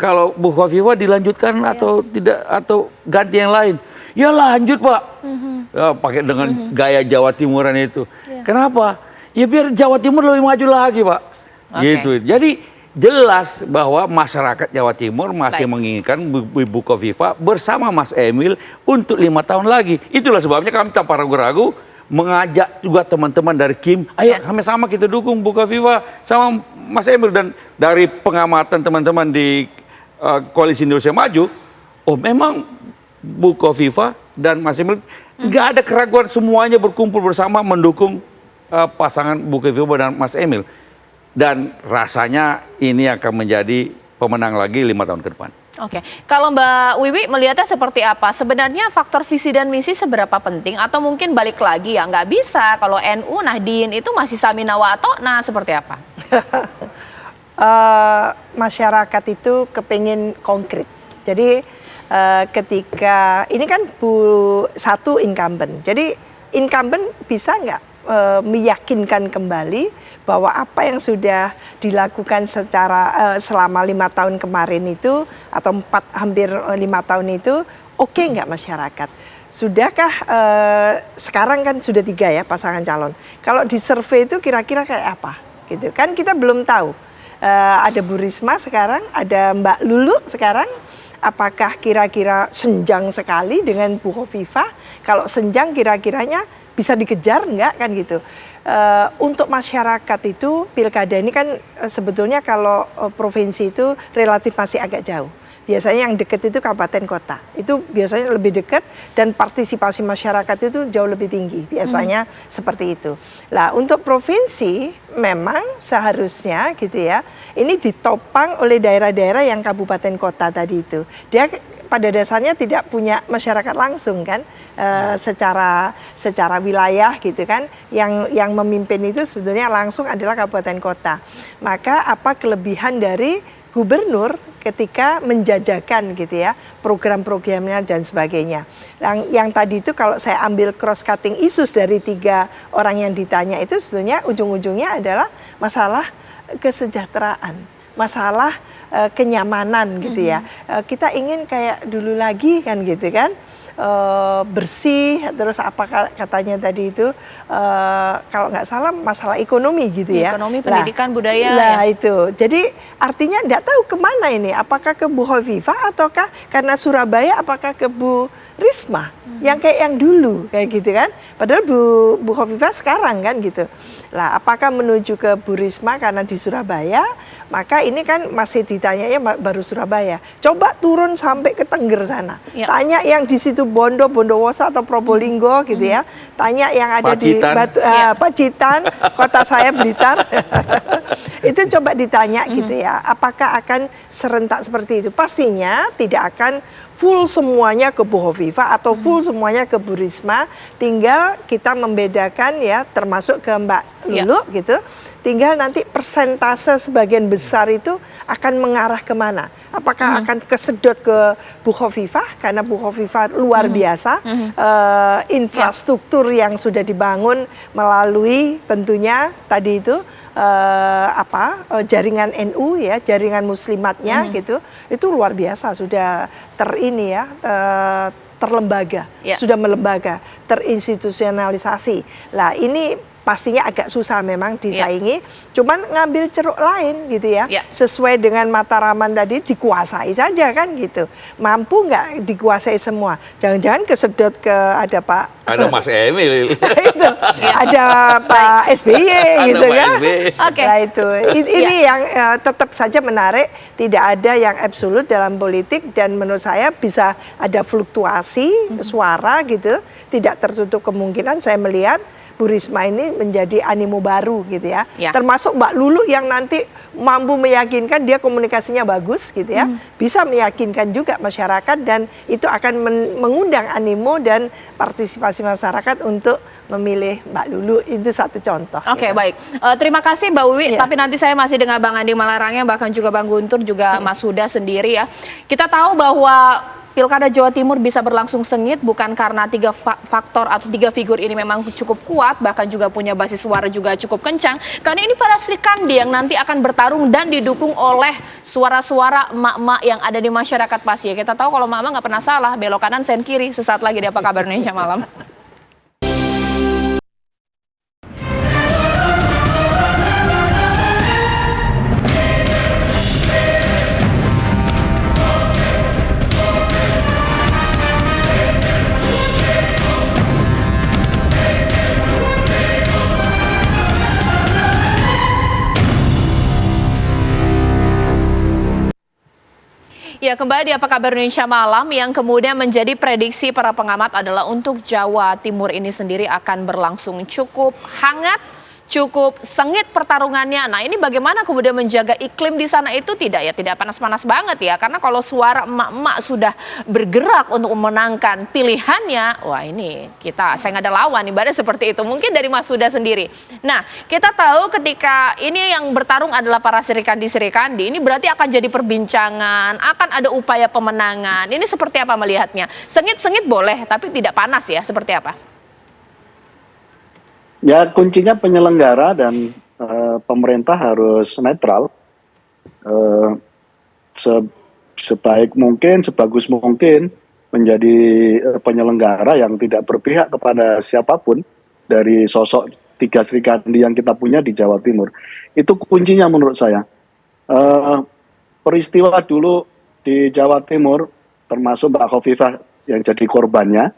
kalau Bu Khofifah dilanjutkan atau tidak, atau ganti yang lain, ya lanjut Pak. Ya, pakai dengan gaya Jawa Timuran itu. Kenapa? Ya biar Jawa Timur lebih maju lagi Pak. Gitu. Jadi jelas bahwa masyarakat Jawa Timur masih menginginkan Bu Khofifah bersama Mas Emil untuk 5 tahun lagi. Itulah sebabnya kami tanpa ragu-ragu mengajak juga teman-teman dari Kim, ayo sama-sama kita dukung Bu Khofifah sama Mas Emil. Dan dari pengamatan teman-teman di Koalisi Indonesia Maju, memang Bu Khofifah dan Mas Emil nggak ada keraguan, semuanya berkumpul bersama mendukung pasangan Bu Khofifah dan Mas Emil. Dan rasanya ini akan menjadi pemenang lagi 5 tahun ke depan. Oke, kalau Mbak Wiwi melihatnya seperti apa? Sebenarnya faktor visi dan misi seberapa penting? Atau mungkin balik lagi ya nggak bisa kalau NU Nahdien itu masih Samina wa Atona, seperti apa? Masyarakat itu kepingin konkret. Jadi ketika ini kan satu incumbent, jadi incumbent bisa nggak meyakinkan kembali bahwa apa yang sudah dilakukan selama 5 tahun kemarin itu atau hampir 5 tahun itu oke nggak masyarakat? Sudahkah sekarang kan sudah 3 ya pasangan calon. Kalau di survei itu kira-kira kayak apa? Gitu kan kita belum tahu. Ada Bu Risma sekarang, ada Mbak Lulu sekarang. Apakah kira-kira senjang sekali dengan Bu Khofifah? Kalau senjang kira-kiranya bisa dikejar enggak kan gitu. Untuk masyarakat itu pilkada ini kan sebetulnya kalau provinsi itu relatif masih agak jauh. Biasanya yang dekat itu kabupaten kota. Itu biasanya lebih dekat dan partisipasi masyarakat itu jauh lebih tinggi. Biasanya seperti itu. Lah untuk provinsi memang seharusnya gitu ya. Ini ditopang oleh daerah-daerah yang kabupaten kota tadi itu. Dia pada dasarnya tidak punya masyarakat langsung kan, secara wilayah gitu kan, yang memimpin itu sebetulnya langsung adalah kabupaten kota. Maka apa kelebihan dari gubernur ketika menjajakan gitu ya program-programnya dan sebagainya. Yang tadi itu kalau saya ambil cross cutting issues dari 3 orang yang ditanya itu sebetulnya ujung-ujungnya adalah masalah kesejahteraan, masalah kenyamanan gitu ya. Kita ingin kayak dulu lagi kan gitu kan, bersih, terus apa katanya tadi itu kalau nggak salah masalah ekonomi gitu ya. Ekonomi, pendidikan, budaya. Nah itu, jadi artinya nggak tahu kemana ini, apakah ke Bu Khofifah ataukah karena Surabaya, apakah ke Bu Risma yang kayak yang dulu kayak gitu kan. Padahal Bu Khofifah sekarang kan gitu. Lah apakah menuju ke Bu Risma karena di Surabaya, maka ini kan masih ditanyanya baru Surabaya. Coba turun sampai ke Tengger sana. Tanya yang di situ Bondowoso atau Probolinggo gitu ya. Tanya yang ada Pacitan. di Pacitan, kota saya Blitar. Itu coba ditanya gitu ya. Apakah akan serentak seperti itu? Pastinya tidak akan full semuanya ke Bu Khofifah atau full semuanya ke Bu Risma. Tinggal kita membedakan ya, termasuk ke Mbak Lulu gitu. tinggal nanti persentase sebagian besar itu akan mengarah kemana. Apakah akan kesedot ke Bu Khofifah, karena Bu Khofifah luar biasa, infrastruktur yang sudah dibangun melalui tentunya tadi itu jaringan NU ya, jaringan muslimatnya gitu, itu luar biasa, sudah terlembaga, sudah melembaga, terinstitusionalisasi. Lah ini pastinya agak susah memang disaingi, cuman ngambil ceruk lain gitu ya, sesuai dengan Mataraman tadi, dikuasai saja kan gitu. Mampu nggak dikuasai semua? Jangan-jangan kesedot ke ada Mas Emil, itu, ada Pak SBY gitu Pak kan. SBY. Nah itu, ini yang tetap saja menarik, tidak ada yang absolut dalam politik, dan menurut saya bisa ada fluktuasi suara gitu, tidak tertutup kemungkinan. Saya melihat Bu Risma ini menjadi animo baru gitu ya. Termasuk Mbak Lulu yang nanti mampu meyakinkan, dia komunikasinya bagus gitu ya. Bisa meyakinkan juga masyarakat, dan itu akan mengundang animo dan partisipasi masyarakat untuk memilih Mbak Lulu. Itu satu contoh. Oke, baik. Terima kasih Mbak Wiwi, tapi nanti saya masih dengan Bang Andi Malarangeng, bahkan juga Bang Guntur, juga Mas Huda sendiri ya. Kita tahu bahwa Pilkada Jawa Timur bisa berlangsung sengit bukan karena 3 faktor atau 3 figur ini memang cukup kuat, bahkan juga punya basis suara juga cukup kencang, karena ini para Sri Kandi yang nanti akan bertarung dan didukung oleh suara-suara emak-emak yang ada di masyarakat pasti. Kita tahu kalau emak-emak nggak pernah salah, belok kanan sen kiri. Sesaat lagi di Apa Kabar Indonesia Malam. Ya, kembali di Apa Kabar Indonesia Malam, yang kemudian menjadi prediksi para pengamat adalah untuk Jawa Timur ini sendiri akan berlangsung cukup hangat, cukup sengit pertarungannya. Nah, ini bagaimana kemudian menjaga iklim di sana itu tidak panas-panas banget ya, karena kalau suara emak-emak sudah bergerak untuk memenangkan pilihannya, wah ini saya nggak ada lawan, ibaratnya seperti itu. Mungkin dari Mas Huda sendiri. Nah, kita tahu ketika ini yang bertarung adalah para Sri Kandi, ini berarti akan jadi perbincangan, akan ada upaya pemenangan. Ini seperti apa melihatnya? Sengit-sengit boleh, tapi tidak panas ya, seperti apa? Ya, kuncinya penyelenggara dan pemerintah harus netral, sebaik mungkin, sebagus mungkin menjadi penyelenggara yang tidak berpihak kepada siapapun dari sosok 3 Sri Kandi yang kita punya di Jawa Timur. Itu kuncinya menurut saya. Peristiwa dulu di Jawa Timur, termasuk Mbak Khofifah yang jadi korbannya,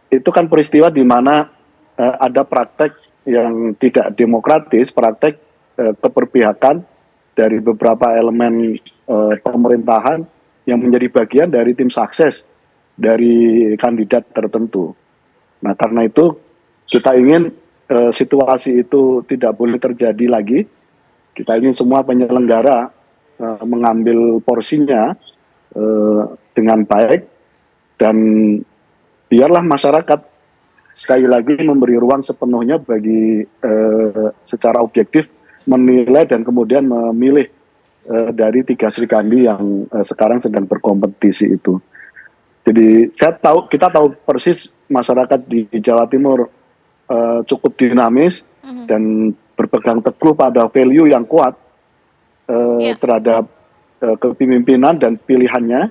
itu kan peristiwa di mana ada praktek yang tidak demokratis, praktek keberpihakan dari beberapa elemen pemerintahan yang menjadi bagian dari tim sukses dari kandidat tertentu. Nah, karena itu kita ingin situasi itu tidak boleh terjadi lagi. Kita ingin semua penyelenggara mengambil porsinya dengan baik, dan biarlah masyarakat sekali lagi memberi ruang sepenuhnya bagi secara objektif menilai dan kemudian memilih dari 3 Sri Kandi yang sekarang sedang berkompetisi itu. Jadi kita tahu persis masyarakat di Jawa Timur cukup dinamis dan berpegang teguh pada value yang kuat terhadap kepemimpinan dan pilihannya.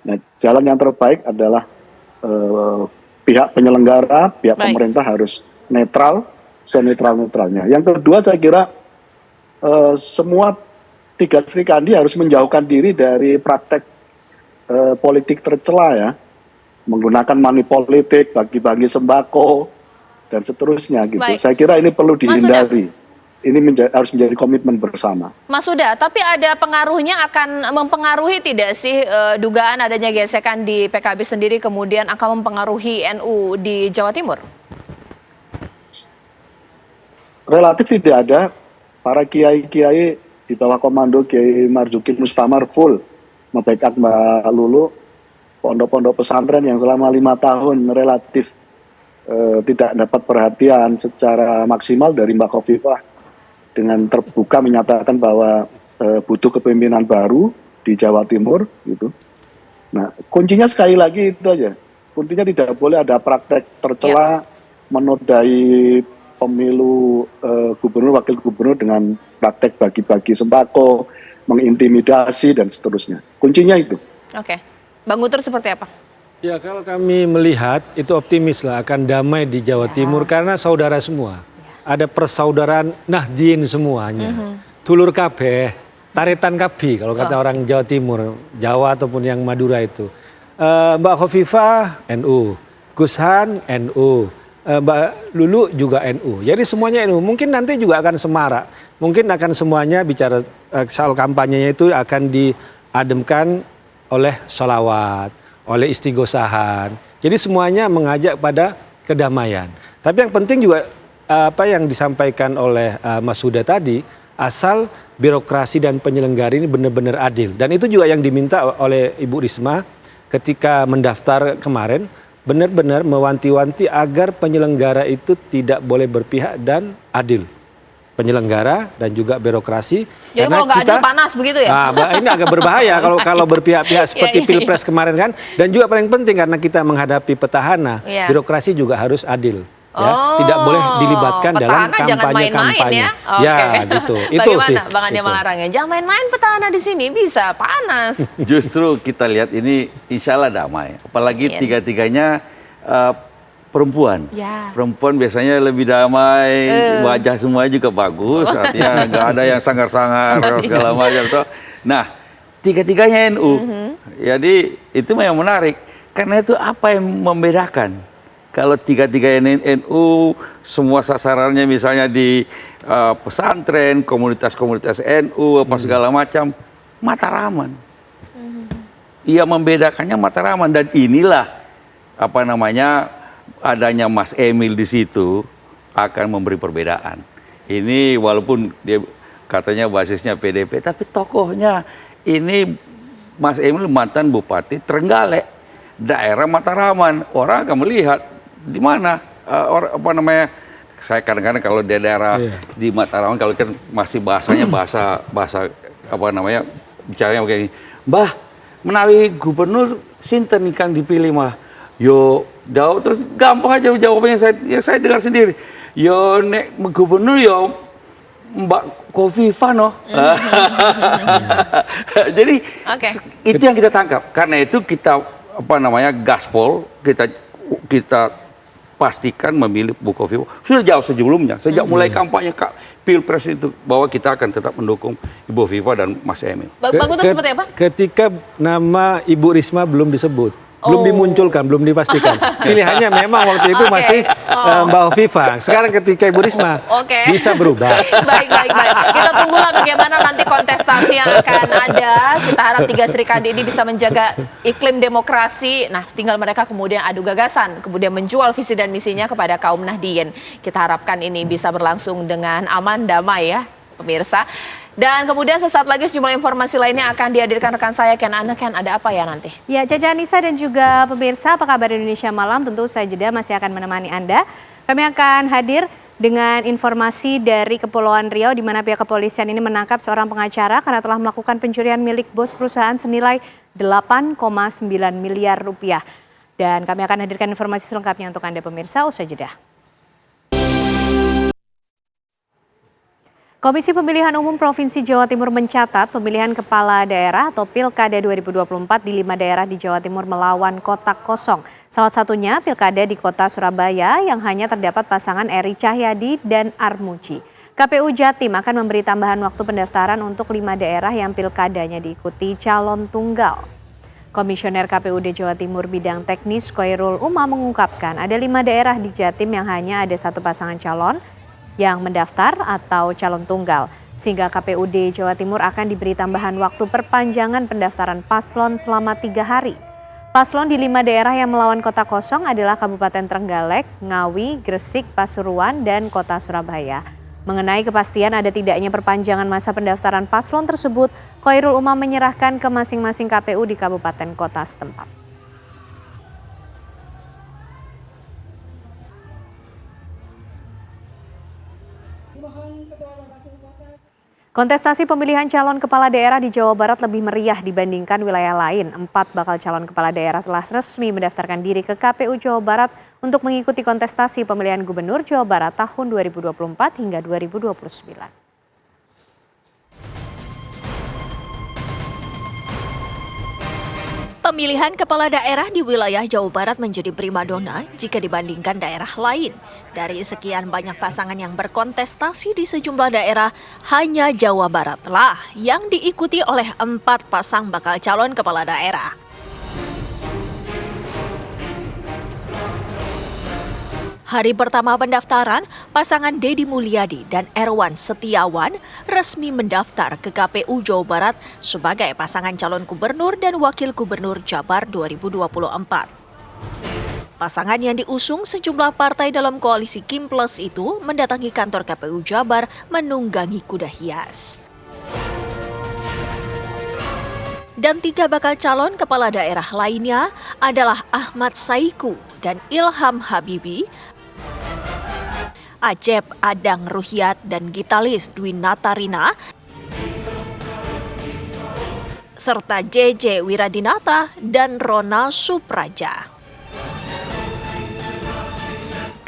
Nah, jalan yang terbaik adalah pihak penyelenggara, pihak pemerintah harus netral, senetral-netralnya. Yang kedua, saya kira semua 3 Sri Kandi harus menjauhkan diri dari praktek politik tercela ya, menggunakan money politik, bagi-bagi sembako, dan seterusnya gitu. Saya kira ini perlu dihindari. Ini harus menjadi komitmen bersama. Mas Huda, tapi ada pengaruhnya, akan mempengaruhi tidak sih dugaan adanya gesekan di PKB sendiri kemudian akan mempengaruhi NU di Jawa Timur? Relatif tidak ada. Para kiai-kiai di bawah komando Kiai Marzuki Mustamar full membackup Mbak Lulu. Pondok-pondok pesantren yang selama 5 tahun relatif tidak dapat perhatian secara maksimal dari Mbak Khofifah dengan terbuka menyatakan bahwa butuh kepemimpinan baru di Jawa Timur gitu. Nah, kuncinya sekali lagi itu aja. Kuncinya tidak boleh ada praktek tercela menodai pemilu gubernur, wakil gubernur dengan praktek bagi-bagi sembako, mengintimidasi dan seterusnya. Kuncinya itu. Oke. Bang Guntur seperti apa? Ya, kalau kami melihat itu optimis lah akan damai di Jawa Timur karena saudara semua. Ada persaudaraan Nahdien semuanya. Tulur kabeh, taretan kabi kalau kata orang Jawa Timur, Jawa ataupun yang Madura itu. Mbak Khofifah NU, Gus Han NU, Mbak Lulu juga NU. Jadi semuanya NU. Mungkin nanti juga akan semarak. Mungkin akan semuanya bicara soal kampanyenya itu akan diademkan oleh sholawat, oleh istighosahan. Jadi semuanya mengajak pada kedamaian. Tapi yang penting juga apa yang disampaikan oleh Mas Huda tadi, asal birokrasi dan penyelenggara ini benar-benar adil. Dan itu juga yang diminta oleh Ibu Risma ketika mendaftar kemarin, benar-benar mewanti-wanti agar penyelenggara itu tidak boleh berpihak dan adil. Penyelenggara dan juga birokrasi. Jadi kalau nggak adil panas begitu ya? Nah, ini agak berbahaya kalau berpihak-pihak seperti Pilpres kemarin kan. Dan juga paling penting karena kita menghadapi petahana, birokrasi juga harus adil. Ya, tidak boleh dilibatkan dalam kampanye-kampanye. Ya, ya gitu. Itu sih. Bagaimana Bang Andi Malarangnya? Jangan main-main petahana di sini, bisa panas. Justru kita lihat ini insya Allah damai. Apalagi tiga-tiganya perempuan. Perempuan biasanya lebih damai, wajah semuanya juga bagus, artinya nggak ada yang sangar-sangar segala macam. Nah, tiga-tiganya NU. Jadi itu memang menarik. Karena itu apa yang membedakan? Kalau tiga-tiganya NU, semua sasarannya misalnya di pesantren, komunitas-komunitas NU, apa segala macam, Mataraman. Ia membedakannya Mataraman, dan inilah apa namanya adanya Mas Emil di situ akan memberi perbedaan. Ini walaupun dia katanya basisnya PDP, tapi tokohnya ini Mas Emil mantan Bupati Trenggalek, daerah Mataraman. Orang akan melihat di mana apa namanya, saya kadang-kadang kalau di daerah di Mataraman kalau kan masih bahasanya bahasa apa namanya, bicaranya begini, Mbah menawi gubernur sinten ikan dipilih mah, yo jawab terus gampang aja jawabannya, saya dengar sendiri, yo nek gubernur yo Mbak Khofifah no. Jadi itu yang kita tangkap, karena itu kita apa namanya gaspol, kita pastikan memilih Bu Khofifah. Sudah jauh sebelumnya, sejak mulai kampanye Pilpres itu, bahwa kita akan tetap mendukung Ibu Khofifah dan Mas Emil. Bang Guntur seperti apa? Ketika nama Ibu Risma belum disebut, belum dimunculkan, belum dipastikan. Pilihannya memang waktu itu masih Mbak Khofifah. Sekarang ketika Ibu Risma bisa berubah. Baik. Kita tunggulah bagaimana nanti kontestasi yang akan ada. Kita harap tiga Serikandi ini bisa menjaga iklim demokrasi. Nah, tinggal mereka kemudian adu gagasan, kemudian menjual visi dan misinya kepada kaum Nahdien. Kita harapkan ini bisa berlangsung dengan aman, damai ya, pemirsa. Dan kemudian sesaat lagi sejumlah informasi lainnya akan dihadirkan rekan saya Ken Ana. Ken, ada apa ya nanti? Ya, Caca Anissa dan juga pemirsa apa kabar Indonesia Malam, tentu saya jeda masih akan menemani Anda. Kami akan hadir dengan informasi dari Kepulauan Riau di mana pihak kepolisian ini menangkap seorang pengacara karena telah melakukan pencurian milik bos perusahaan senilai 8,9 miliar rupiah. Dan kami akan hadirkan informasi selengkapnya untuk Anda pemirsa usai jeda. Komisi Pemilihan Umum Provinsi Jawa Timur mencatat pemilihan kepala daerah atau Pilkada 2024 di 5 daerah di Jawa Timur melawan kotak kosong. Salah satunya Pilkada di Kota Surabaya yang hanya terdapat pasangan Eri Cahyadi dan Armuji. KPU Jatim akan memberi tambahan waktu pendaftaran untuk 5 daerah yang pilkadanya diikuti calon tunggal. Komisioner KPUD Jawa Timur bidang teknis Khairul Umam mengungkapkan ada 5 daerah di Jatim yang hanya ada satu pasangan calon yang mendaftar atau calon tunggal, sehingga KPUD Jawa Timur akan diberi tambahan waktu perpanjangan pendaftaran paslon selama 3 hari. Paslon di 5 daerah yang melawan kota kosong adalah Kabupaten Trenggalek, Ngawi, Gresik, Pasuruan, dan Kota Surabaya. Mengenai kepastian ada tidaknya perpanjangan masa pendaftaran paslon tersebut, Khairul Umam menyerahkan ke masing-masing KPU di kabupaten kota setempat. Kontestasi pemilihan calon kepala daerah di Jawa Barat lebih meriah dibandingkan wilayah lain. 4 bakal calon kepala daerah telah resmi mendaftarkan diri ke KPU Jawa Barat untuk mengikuti kontestasi pemilihan gubernur Jawa Barat tahun 2024 hingga 2029. Pemilihan kepala daerah di wilayah Jawa Barat menjadi primadona jika dibandingkan daerah lain. Dari sekian banyak pasangan yang berkontestasi di sejumlah daerah, hanya Jawa Baratlah yang diikuti oleh 4 pasang bakal calon kepala daerah. Hari pertama pendaftaran, pasangan Deddy Mulyadi dan Erwan Setiawan resmi mendaftar ke KPU Jawa Barat sebagai pasangan calon gubernur dan wakil gubernur Jabar 2024. Pasangan yang diusung sejumlah partai dalam koalisi Kim Plus itu mendatangi kantor KPU Jabar menunggangi kuda hias. Dan 3 bakal calon kepala daerah lainnya adalah Ahmad Saiku dan Ilham Habibi, Acep Adang Ruhyat dan gitaris Dwi Natarina, serta JJ Wiradinata dan Ronald Supraja.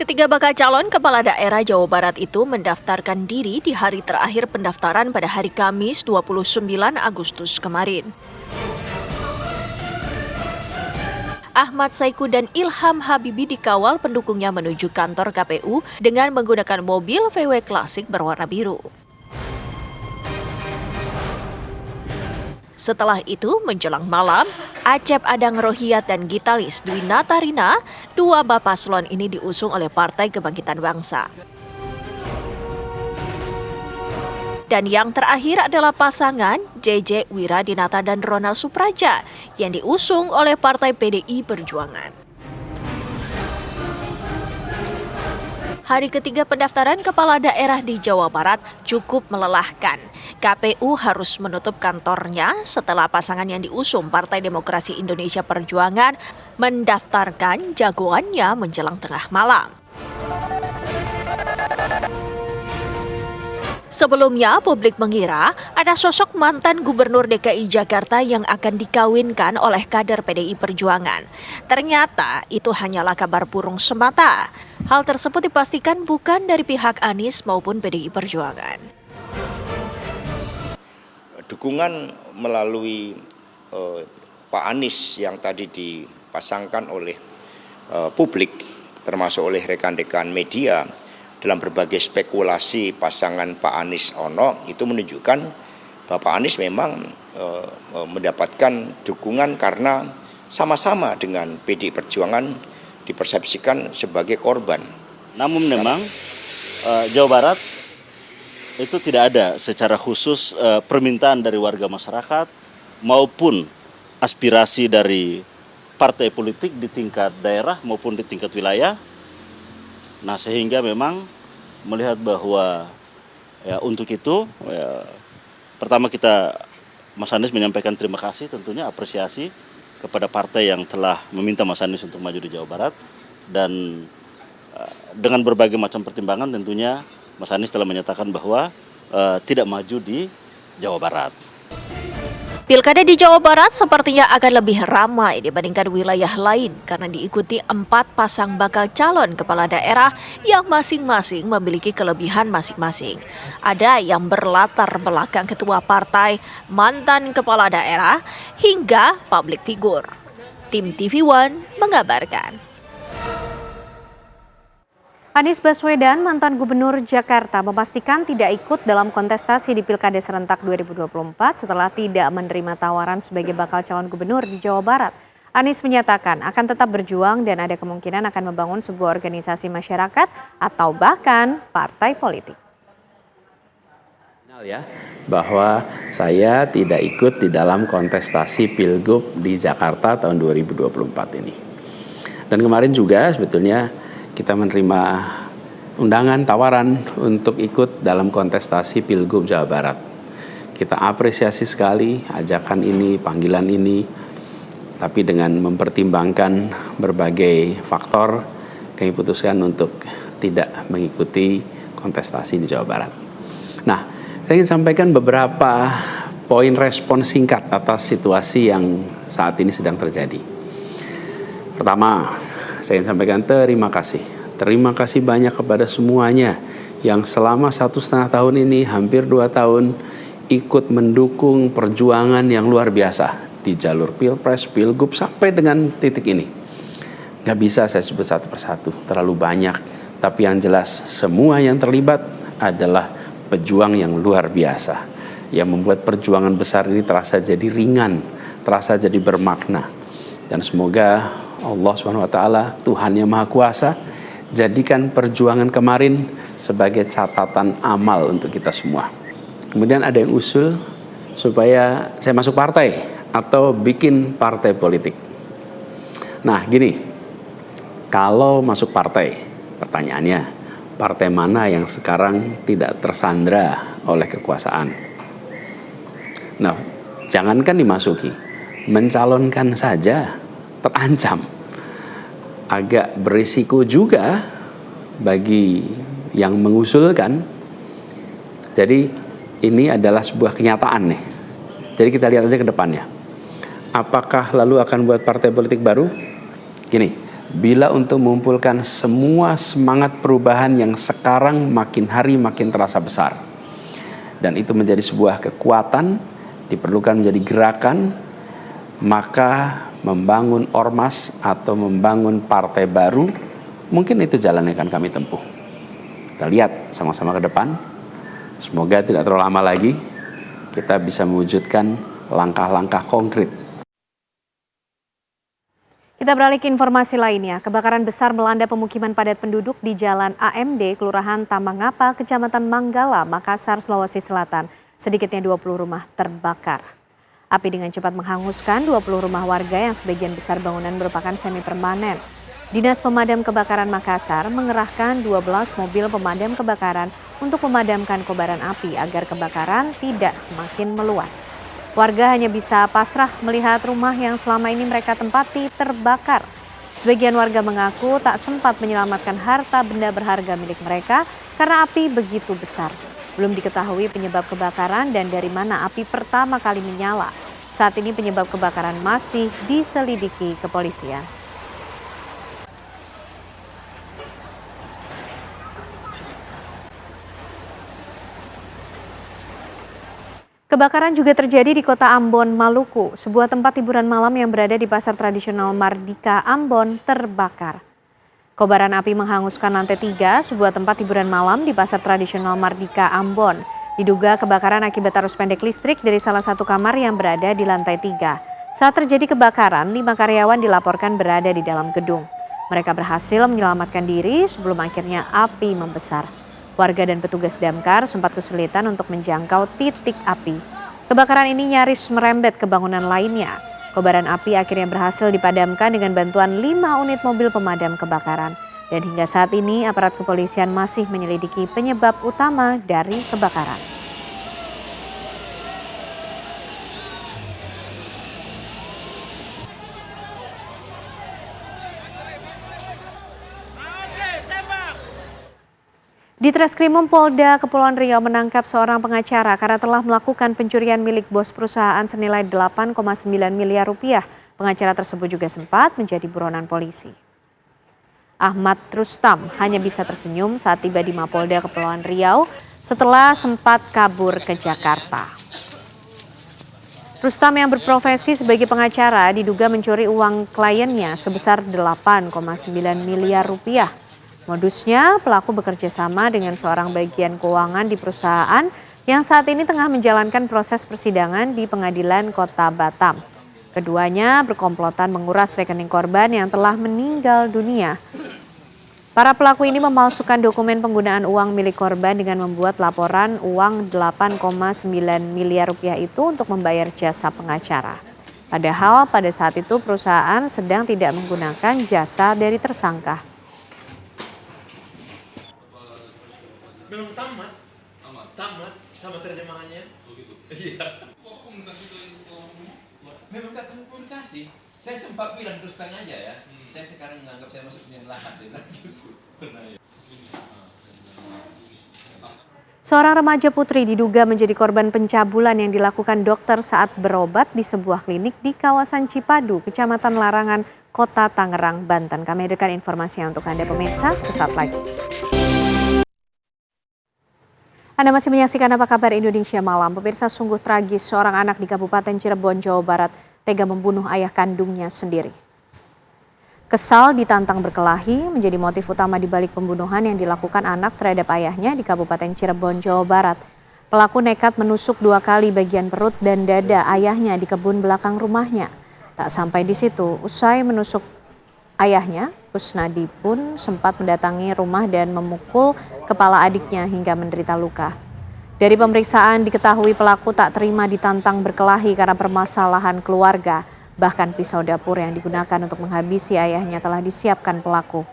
Ketiga bakal calon kepala daerah Jawa Barat itu mendaftarkan diri di hari terakhir pendaftaran pada hari Kamis 29 Agustus kemarin. Ahmad Saiku dan Ilham Habibi dikawal pendukungnya menuju kantor KPU dengan menggunakan mobil VW klasik berwarna biru. Setelah itu, menjelang malam, Acep Adang Rohiat dan gitaris Dwi Natarina, 2 paslon ini diusung oleh Partai Kebangkitan Bangsa. Dan yang terakhir adalah pasangan JJ Wiradinata dan Ronald Supraja yang diusung oleh Partai PDI Perjuangan. Hari ketiga pendaftaran kepala daerah di Jawa Barat cukup melelahkan. KPU harus menutup kantornya setelah pasangan yang diusung Partai Demokrasi Indonesia Perjuangan mendaftarkan jagoannya menjelang tengah malam. Sebelumnya, publik mengira ada sosok mantan Gubernur DKI Jakarta yang akan dikawinkan oleh kader PDI Perjuangan. Ternyata itu hanyalah kabar burung semata. Hal tersebut dipastikan bukan dari pihak Anies maupun PDI Perjuangan. Dukungan melalui Pak Anies yang tadi dipasangkan oleh publik, termasuk oleh rekan-rekan media, dalam berbagai spekulasi pasangan Pak Anies Ono itu menunjukkan bahwa Pak Anies memang mendapatkan dukungan karena sama-sama dengan PDI Perjuangan dipersepsikan sebagai korban. Namun memang Jawa Barat itu tidak ada secara khusus permintaan dari warga masyarakat maupun aspirasi dari partai politik di tingkat daerah maupun di tingkat wilayah. Nah, sehingga memang melihat bahwa ya untuk itu pertama Mas Anies menyampaikan terima kasih, tentunya apresiasi kepada partai yang telah meminta Mas Anies untuk maju di Jawa Barat, dan dengan berbagai macam pertimbangan tentunya Mas Anies telah menyatakan bahwa tidak maju di Jawa Barat. Pilkada di Jawa Barat sepertinya akan lebih ramai dibandingkan wilayah lain karena diikuti 4 pasang bakal calon kepala daerah yang masing-masing memiliki kelebihan masing-masing. Ada yang berlatar belakang ketua partai, mantan kepala daerah, hingga public figure. Tim TV One mengabarkan. Anies Baswedan, mantan Gubernur Jakarta, memastikan tidak ikut dalam kontestasi di Pilkada Serentak 2024 setelah tidak menerima tawaran sebagai bakal calon gubernur di Jawa Barat. Anies menyatakan akan tetap berjuang dan ada kemungkinan akan membangun sebuah organisasi masyarakat atau bahkan partai politik. Bahwa saya tidak ikut di dalam kontestasi Pilgub di Jakarta tahun 2024 ini. Dan kemarin juga sebetulnya kita menerima undangan tawaran untuk ikut dalam kontestasi Pilgub Jawa Barat. Kita apresiasi sekali ajakan ini, panggilan ini, tapi dengan mempertimbangkan berbagai faktor, kami putuskan untuk tidak mengikuti kontestasi di Jawa Barat. Nah, saya ingin sampaikan beberapa poin respon singkat atas situasi yang saat ini sedang terjadi. Pertama, saya ingin sampaikan terima kasih. Terima kasih banyak kepada semuanya yang selama 1,5 tahun ini, hampir 2 tahun, ikut mendukung perjuangan yang luar biasa di jalur Pilpres, Pilgub, sampai dengan titik ini. Nggak bisa saya sebut satu persatu, terlalu banyak. Tapi yang jelas, semua yang terlibat adalah pejuang yang luar biasa, yang membuat perjuangan besar ini terasa jadi ringan, terasa jadi bermakna. Dan semoga Allah SWT, Tuhan yang Maha Kuasa, jadikan perjuangan kemarin sebagai catatan amal untuk kita semua. Kemudian ada yang usul supaya saya masuk partai atau bikin partai politik. Nah gini, kalau masuk partai, pertanyaannya, partai mana yang sekarang tidak tersandra oleh kekuasaan? Nah, jangankan dimasuki, mencalonkan saja terancam. Agak berisiko juga bagi yang mengusulkan. Jadi ini adalah sebuah kenyataan nih. Jadi kita lihat aja ke depannya. Apakah lalu akan buat partai politik baru? Gini, bila untuk mengumpulkan semua semangat perubahan yang sekarang makin hari makin terasa besar, dan itu menjadi sebuah kekuatan, diperlukan menjadi gerakan, maka membangun ormas atau membangun partai baru, mungkin itu jalan yang akan kami tempuh. Kita lihat sama-sama ke depan. Semoga tidak terlalu lama lagi kita bisa mewujudkan langkah-langkah konkret. Kita beralih ke informasi lainnya. Kebakaran besar melanda pemukiman padat penduduk di Jalan AMD, Kelurahan Tambangapa, Kecamatan Manggala, Makassar, Sulawesi Selatan. Sedikitnya 20 rumah terbakar. Api dengan cepat menghanguskan 20 rumah warga yang sebagian besar bangunan merupakan semi permanen. Dinas Pemadam Kebakaran Makassar mengerahkan 12 mobil pemadam kebakaran untuk memadamkan kobaran api agar kebakaran tidak semakin meluas. Warga hanya bisa pasrah melihat rumah yang selama ini mereka tempati terbakar. Sebagian warga mengaku tak sempat menyelamatkan harta benda berharga milik mereka karena api begitu besar. Belum diketahui penyebab kebakaran dan dari mana api pertama kali menyala. Saat ini penyebab kebakaran masih diselidiki kepolisian. Kebakaran juga terjadi di kota Ambon, Maluku. Sebuah tempat hiburan malam yang berada di pasar tradisional Mardika, Ambon, terbakar. Kobaran api menghanguskan lantai 3 sebuah tempat hiburan malam di pasar tradisional Mardika, Ambon. Diduga kebakaran akibat arus pendek listrik dari salah satu kamar yang berada di lantai 3. Saat terjadi kebakaran, 5 karyawan dilaporkan berada di dalam gedung. Mereka berhasil menyelamatkan diri sebelum akhirnya api membesar. Warga dan petugas damkar sempat kesulitan untuk menjangkau titik api. Kebakaran ini nyaris merembet ke bangunan lainnya. Kobaran api akhirnya berhasil dipadamkan dengan bantuan 5 unit mobil pemadam kebakaran. Dan hingga saat ini aparat kepolisian masih menyelidiki penyebab utama dari kebakaran. Di Treskrimum Polda Kepulauan Riau menangkap seorang pengacara karena telah melakukan pencurian milik bos perusahaan senilai 8,9 miliar rupiah. Pengacara tersebut juga sempat menjadi buronan polisi. Ahmad Rustam hanya bisa tersenyum saat tiba di Mapolda Kepulauan Riau setelah sempat kabur ke Jakarta. Rustam yang berprofesi sebagai pengacara diduga mencuri uang kliennya sebesar 8,9 miliar rupiah. Modusnya, pelaku bekerja sama dengan seorang bagian keuangan di perusahaan yang saat ini tengah menjalankan proses persidangan di Pengadilan Kota Batam. Keduanya berkomplotan menguras rekening korban yang telah meninggal dunia. Para pelaku ini memalsukan dokumen penggunaan uang milik korban dengan membuat laporan uang 8,9 miliar rupiah itu untuk membayar jasa pengacara. Padahal pada saat itu perusahaan sedang tidak menggunakan jasa dari tersangka. Memang tamat sama terjemahannya. Iya. Memang gak komunikasi. Saya sempat bilang terus terang aja ya. Saya sekarang menganggap saya masuk sendiri lahat. Seorang remaja putri diduga menjadi korban pencabulan yang dilakukan dokter saat berobat di sebuah klinik di kawasan Cipadu, Kecamatan Larangan, Kota Tangerang, Banten. Kami hadirkan informasinya untuk Anda pemirsa sesaat lagi. Anda masih menyaksikan Apa Kabar Indonesia Malam. Pemirsa, sungguh tragis seorang anak di Kabupaten Cirebon, Jawa Barat tega membunuh ayah kandungnya sendiri. Kesal ditantang berkelahi menjadi motif utama di balik pembunuhan yang dilakukan anak terhadap ayahnya di Kabupaten Cirebon, Jawa Barat. Pelaku nekat menusuk 2 kali bagian perut dan dada ayahnya di kebun belakang rumahnya. Tak sampai di situ, usai menusuk ayahnya, Kusnadi pun sempat mendatangi rumah dan memukul kepala adiknya hingga menderita luka. Dari pemeriksaan diketahui pelaku tak terima ditantang berkelahi karena permasalahan keluarga. Bahkan pisau dapur yang digunakan untuk menghabisi ayahnya telah disiapkan pelaku.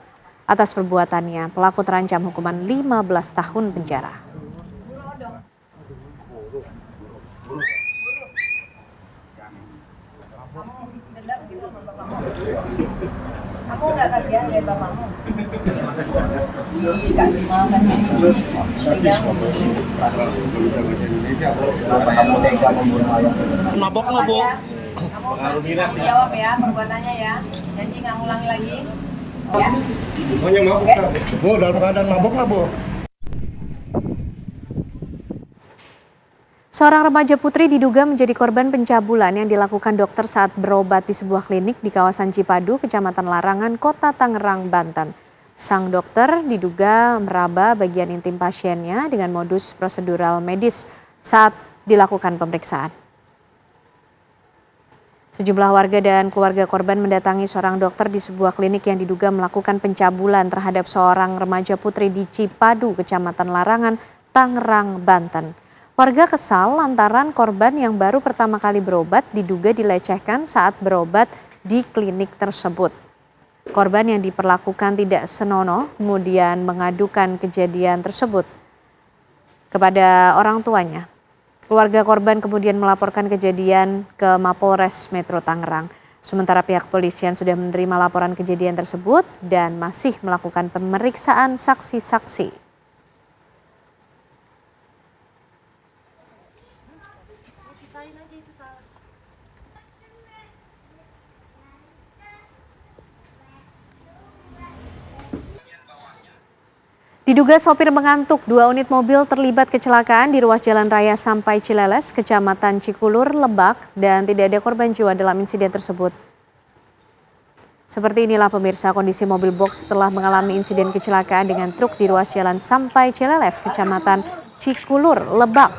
Atas perbuatannya, pelaku terancam hukuman 15 tahun penjara. Kamu nggak kasihan lihat bapakmu? Mabok nggak, Bu? Kamu jawab ya perbuatannya ya. Janji nggak ngulangi lagi. Ya. Pokoknya mabok nggak, Bu? Dalam keadaan mabok nggak, Bu? Seorang remaja putri diduga menjadi korban pencabulan yang dilakukan dokter saat berobat di sebuah klinik di kawasan Cipadu, Kecamatan Larangan, Kota Tangerang, Banten. Sang dokter diduga meraba bagian intim pasiennya dengan modus prosedural medis saat dilakukan pemeriksaan. Sejumlah warga dan keluarga korban mendatangi seorang dokter di sebuah klinik yang diduga melakukan pencabulan terhadap seorang remaja putri di Cipadu, Kecamatan Larangan, Tangerang, Banten. Warga kesal lantaran korban yang baru pertama kali berobat diduga dilecehkan saat berobat di klinik tersebut. Korban yang diperlakukan tidak senonoh kemudian mengadukan kejadian tersebut kepada orang tuanya. Keluarga korban kemudian melaporkan kejadian ke Mapolres Metro Tangerang. Sementara pihak kepolisian sudah menerima laporan kejadian tersebut dan masih melakukan pemeriksaan saksi-saksi. Diduga sopir mengantuk, 2 unit mobil terlibat kecelakaan di ruas Jalan Raya Sampai Cileles, Kecamatan Cikulur, Lebak, dan tidak ada korban jiwa dalam insiden tersebut. Seperti inilah pemirsa kondisi mobil box setelah mengalami insiden kecelakaan dengan truk di ruas Jalan Sampai Cileles, Kecamatan Cikulur, Lebak.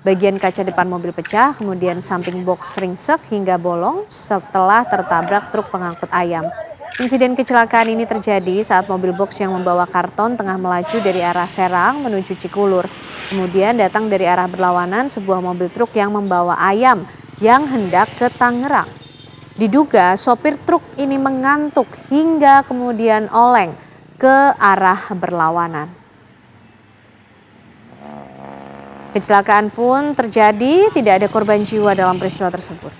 Bagian kaca depan mobil pecah, kemudian samping box ringsek hingga bolong setelah tertabrak truk pengangkut ayam. Insiden kecelakaan ini terjadi saat mobil box yang membawa karton tengah melaju dari arah Serang menuju Cikulur. Kemudian datang dari arah berlawanan sebuah mobil truk yang membawa ayam yang hendak ke Tangerang. Diduga sopir truk ini mengantuk hingga kemudian oleng ke arah berlawanan. Kecelakaan pun terjadi, tidak ada korban jiwa dalam peristiwa tersebut.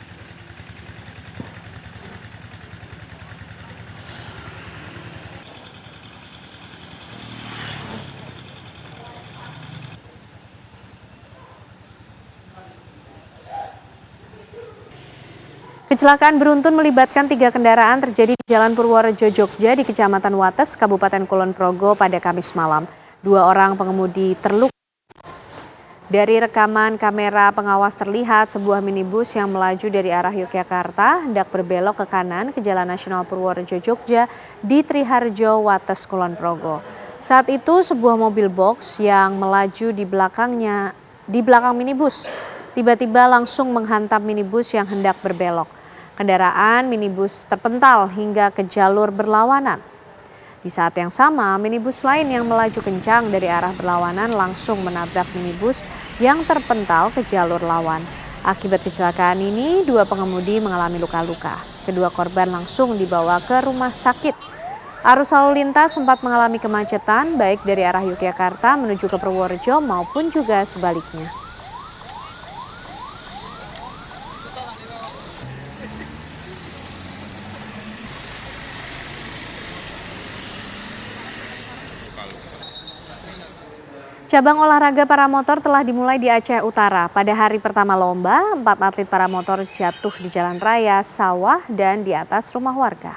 Kecelakaan beruntun melibatkan 3 kendaraan terjadi di Jalan Purworejo, Jogja di Kecamatan Wates, Kabupaten Kulon Progo pada Kamis malam. 2 orang pengemudi terluka. Dari rekaman kamera pengawas terlihat sebuah minibus yang melaju dari arah Yogyakarta hendak berbelok ke kanan ke Jalan Nasional Purworejo, Jogja di Triharjo, Wates, Kulon Progo. Saat itu sebuah mobil box yang melaju di belakang minibus tiba-tiba langsung menghantam minibus yang hendak berbelok. Kendaraan minibus terpental hingga ke jalur berlawanan. Di saat yang sama, minibus lain yang melaju kencang dari arah berlawanan langsung menabrak minibus yang terpental ke jalur lawan. Akibat kecelakaan ini, 2 pengemudi mengalami luka-luka. Kedua korban langsung dibawa ke rumah sakit. Arus lalu lintas sempat mengalami kemacetan baik dari arah Yogyakarta menuju ke Purworejo maupun juga sebaliknya. Cabang olahraga paramotor telah dimulai di Aceh Utara. Pada hari pertama lomba, 4 atlet paramotor jatuh di jalan raya, sawah, dan di atas rumah warga.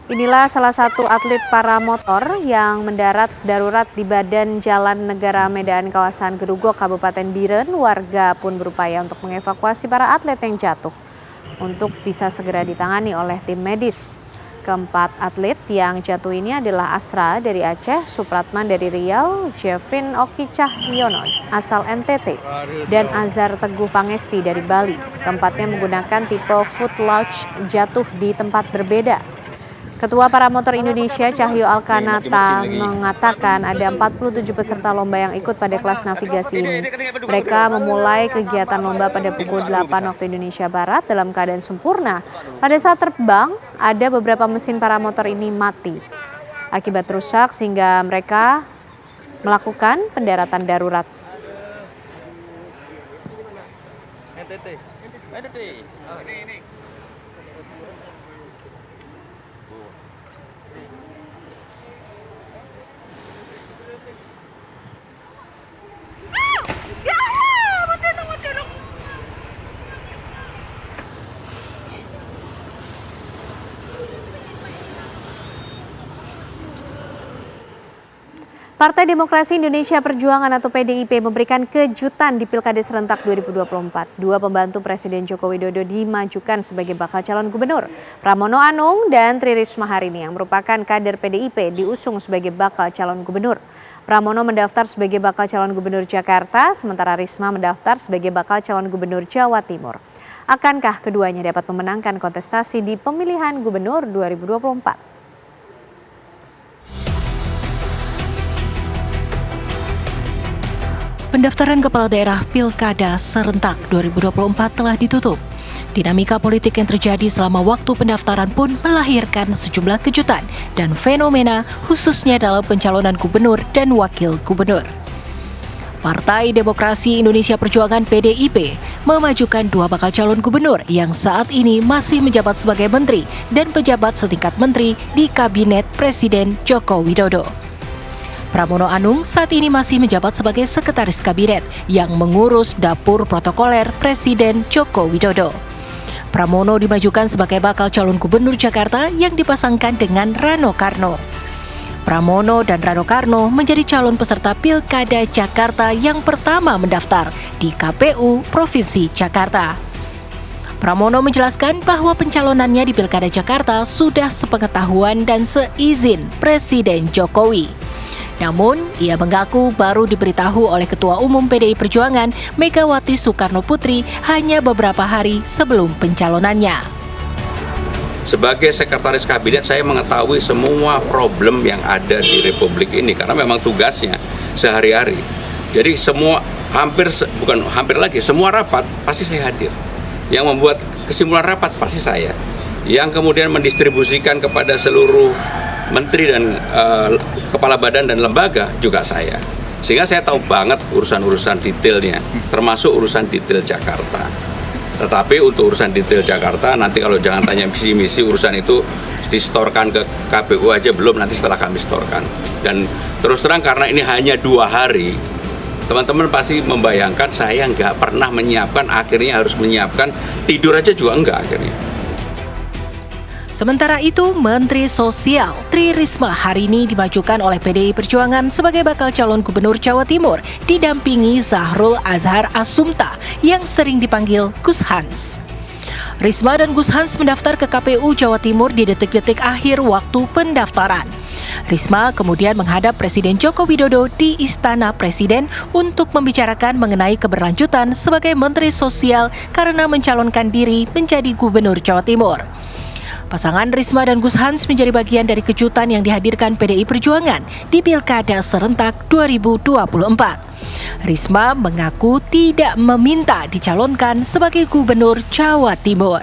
Inilah salah satu atlet paramotor yang mendarat darurat di Badan Jalan Negara Medan kawasan Gerugok, Kabupaten Biren. Warga pun berupaya untuk mengevakuasi para atlet yang jatuh untuk bisa segera ditangani oleh tim medis. Keempat atlet yang jatuh ini adalah Asra dari Aceh, Supratman dari Riau, Jevin Oki Cahyono asal NTT, dan Azhar Teguh Pangesti dari Bali. Keempatnya menggunakan tipe foot launch jatuh di tempat berbeda. Ketua Paramotor Indonesia Cahyo Alkanata mengatakan ada 47 peserta lomba yang ikut pada kelas navigasi ini. Mereka memulai kegiatan lomba pada pukul 8 waktu Indonesia Barat dalam keadaan sempurna. Pada saat terbang, ada beberapa mesin paramotor ini mati akibat rusak sehingga mereka melakukan pendaratan darurat. Partai Demokrasi Indonesia Perjuangan atau PDIP memberikan kejutan di Pilkada Serentak 2024. Dua pembantu Presiden Joko Widodo dimajukan sebagai bakal calon gubernur. Pramono Anung dan Tri Risma hari ini yang merupakan kader PDIP diusung sebagai bakal calon gubernur. Pramono mendaftar sebagai bakal calon gubernur Jakarta, sementara Risma mendaftar sebagai bakal calon gubernur Jawa Timur. Akankah keduanya dapat memenangkan kontestasi di pemilihan gubernur 2024? Pendaftaran kepala daerah Pilkada Serentak 2024 telah ditutup. Dinamika politik yang terjadi selama waktu pendaftaran pun melahirkan sejumlah kejutan dan fenomena khususnya dalam pencalonan gubernur dan wakil gubernur. Partai Demokrasi Indonesia Perjuangan PDIP memajukan dua bakal calon gubernur yang saat ini masih menjabat sebagai menteri dan pejabat setingkat menteri di Kabinet Presiden Joko Widodo. Pramono Anung saat ini masih menjabat sebagai Sekretaris Kabinet yang mengurus dapur protokoler Presiden Joko Widodo. Pramono dimajukan sebagai bakal calon gubernur Jakarta yang dipasangkan dengan Rano Karno. Pramono dan Rano Karno menjadi calon peserta Pilkada Jakarta yang pertama mendaftar di KPU Provinsi Jakarta. Pramono menjelaskan bahwa pencalonannya di Pilkada Jakarta sudah sepengetahuan dan seizin Presiden Jokowi. Namun, ia mengaku baru diberitahu oleh Ketua Umum PDI Perjuangan Megawati Soekarno Putri hanya beberapa hari sebelum pencalonannya. Sebagai Sekretaris Kabinet, saya mengetahui semua problem yang ada di Republik ini karena memang tugasnya sehari-hari. Jadi semua semua rapat pasti saya hadir. Yang membuat kesimpulan rapat pasti saya. Yang kemudian mendistribusikan kepada seluruh menteri dan kepala badan dan lembaga juga saya. Sehingga saya tahu banget urusan-urusan detailnya, termasuk urusan detail Jakarta. Tetapi untuk urusan detail Jakarta, nanti kalau jangan tanya misi-misi urusan itu distorkan ke KPU aja belum, nanti setelah kami storkan. Dan terus terang karena ini hanya 2 hari, teman-teman pasti membayangkan saya nggak pernah menyiapkan, akhirnya harus menyiapkan, tidur aja juga enggak akhirnya. Sementara itu, Menteri Sosial Tri Risma hari ini dimajukan oleh PDI Perjuangan sebagai bakal calon gubernur Jawa Timur, didampingi Zahrul Azhar Asumta yang sering dipanggil Gus Hans. Risma dan Gus Hans mendaftar ke KPU Jawa Timur di detik-detik akhir waktu pendaftaran. Risma kemudian menghadap Presiden Joko Widodo di Istana Presiden untuk membicarakan mengenai keberlanjutan sebagai Menteri Sosial karena mencalonkan diri menjadi Gubernur Jawa Timur. Pasangan Risma dan Gus Hans menjadi bagian dari kejutan yang dihadirkan PDI Perjuangan di Pilkada Serentak 2024. Risma mengaku tidak meminta dicalonkan sebagai Gubernur Jawa Timur.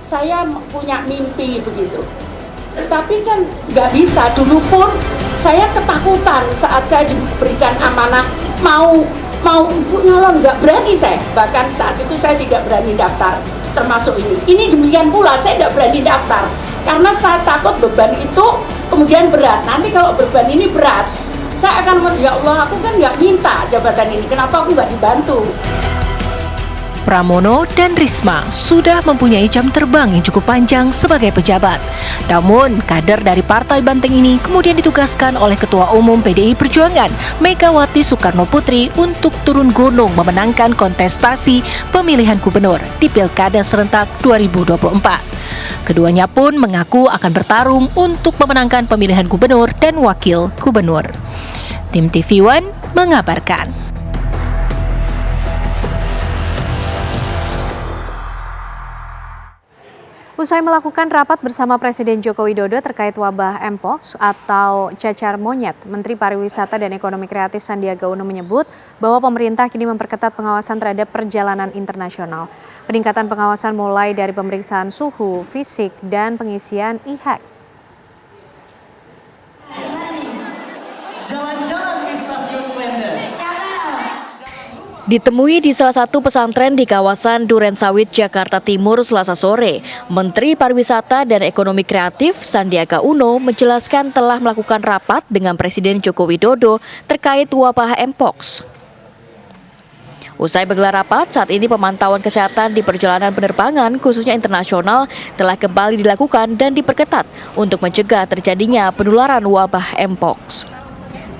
Saya punya mimpi begitu, tapi kan nggak bisa. Dulu pun saya ketakutan saat saya diberikan amanah mau nyalon, nggak berani saya. Bahkan saat itu saya tidak berani daftar. Termasuk ini demikian pula saya tidak berani daftar Karena saya takut beban itu kemudian berat. Nanti kalau beban ini berat, saya akan, ya Allah, aku kan nggak minta jabatan ini, kenapa aku nggak dibantu? Pramono dan Risma sudah mempunyai jam terbang yang cukup panjang sebagai pejabat. Namun, kader dari Partai Banteng ini kemudian ditugaskan oleh Ketua Umum PDI Perjuangan, Megawati Soekarno Putri, untuk turun gunung memenangkan kontestasi pemilihan gubernur di Pilkada serentak 2024. Keduanya pun mengaku akan bertarung untuk memenangkan pemilihan gubernur dan wakil gubernur. Tim TV One mengabarkan. Usai melakukan rapat bersama Presiden Joko Widodo terkait wabah Mpox atau cacar monyet, Menteri Pariwisata dan Ekonomi Kreatif Sandiaga Uno menyebut bahwa pemerintah kini memperketat pengawasan terhadap perjalanan internasional. Peningkatan pengawasan mulai dari pemeriksaan suhu, fisik, dan pengisian e-hack. Jalan-jalan di stasiun Klender. Ditemui di salah satu pesantren di kawasan Durensawit, Jakarta Timur, Selasa sore, Menteri Pariwisata dan Ekonomi Kreatif Sandiaga Uno menjelaskan telah melakukan rapat dengan Presiden Joko Widodo terkait wabah Mpox. Usai menggelar rapat, saat ini pemantauan kesehatan di perjalanan penerbangan, khususnya internasional, telah kembali dilakukan dan diperketat untuk mencegah terjadinya penularan wabah Mpox.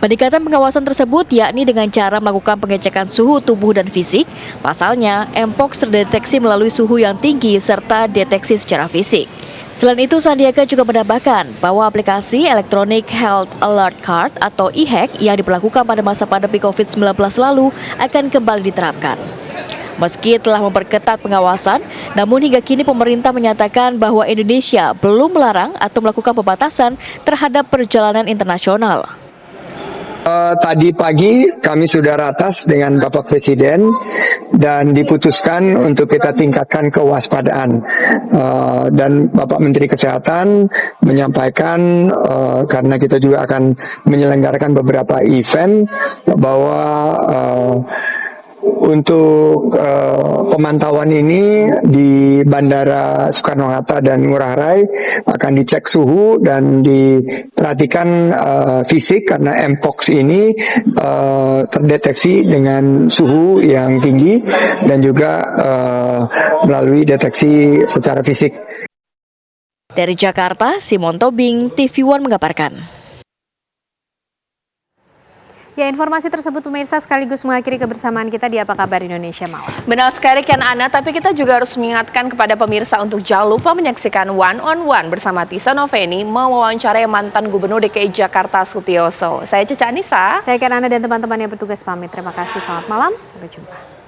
Peningkatan pengawasan tersebut yakni dengan cara melakukan pengecekan suhu tubuh dan fisik. Pasalnya, Mpox terdeteksi melalui suhu yang tinggi serta deteksi secara fisik. Selain itu, Sandiaga juga menambahkan bahwa aplikasi Electronic Health Alert Card atau e-hack yang diberlakukan pada masa pandemi COVID-19 lalu akan kembali diterapkan. Meski telah memperketat pengawasan, namun hingga kini pemerintah menyatakan bahwa Indonesia belum melarang atau melakukan pembatasan terhadap perjalanan internasional. Tadi pagi kami sudah ratas dengan Bapak Presiden dan diputuskan untuk kita tingkatkan kewaspadaan, dan Bapak Menteri Kesehatan menyampaikan karena kita juga akan menyelenggarakan beberapa event bahwa untuk pemantauan ini di Bandara Soekarno-Hatta dan Ngurah Rai akan dicek suhu dan diperhatikan fisik karena Mpox ini terdeteksi dengan suhu yang tinggi dan juga melalui deteksi secara fisik. Dari Jakarta, Simon Tobing, TV One mengabarkan. Ya, informasi tersebut pemirsa sekaligus mengakhiri kebersamaan kita di Apa Kabar Indonesia Malam. Benar sekali Ken Ana, tapi kita juga harus mengingatkan kepada pemirsa untuk jangan lupa menyaksikan One on One bersama Tisa Noveni mewawancarai mantan Gubernur DKI Jakarta Sutioso. Saya Caca Anissa. Saya Ken Ana dan teman-teman yang bertugas pamit. Terima kasih, selamat malam, sampai jumpa.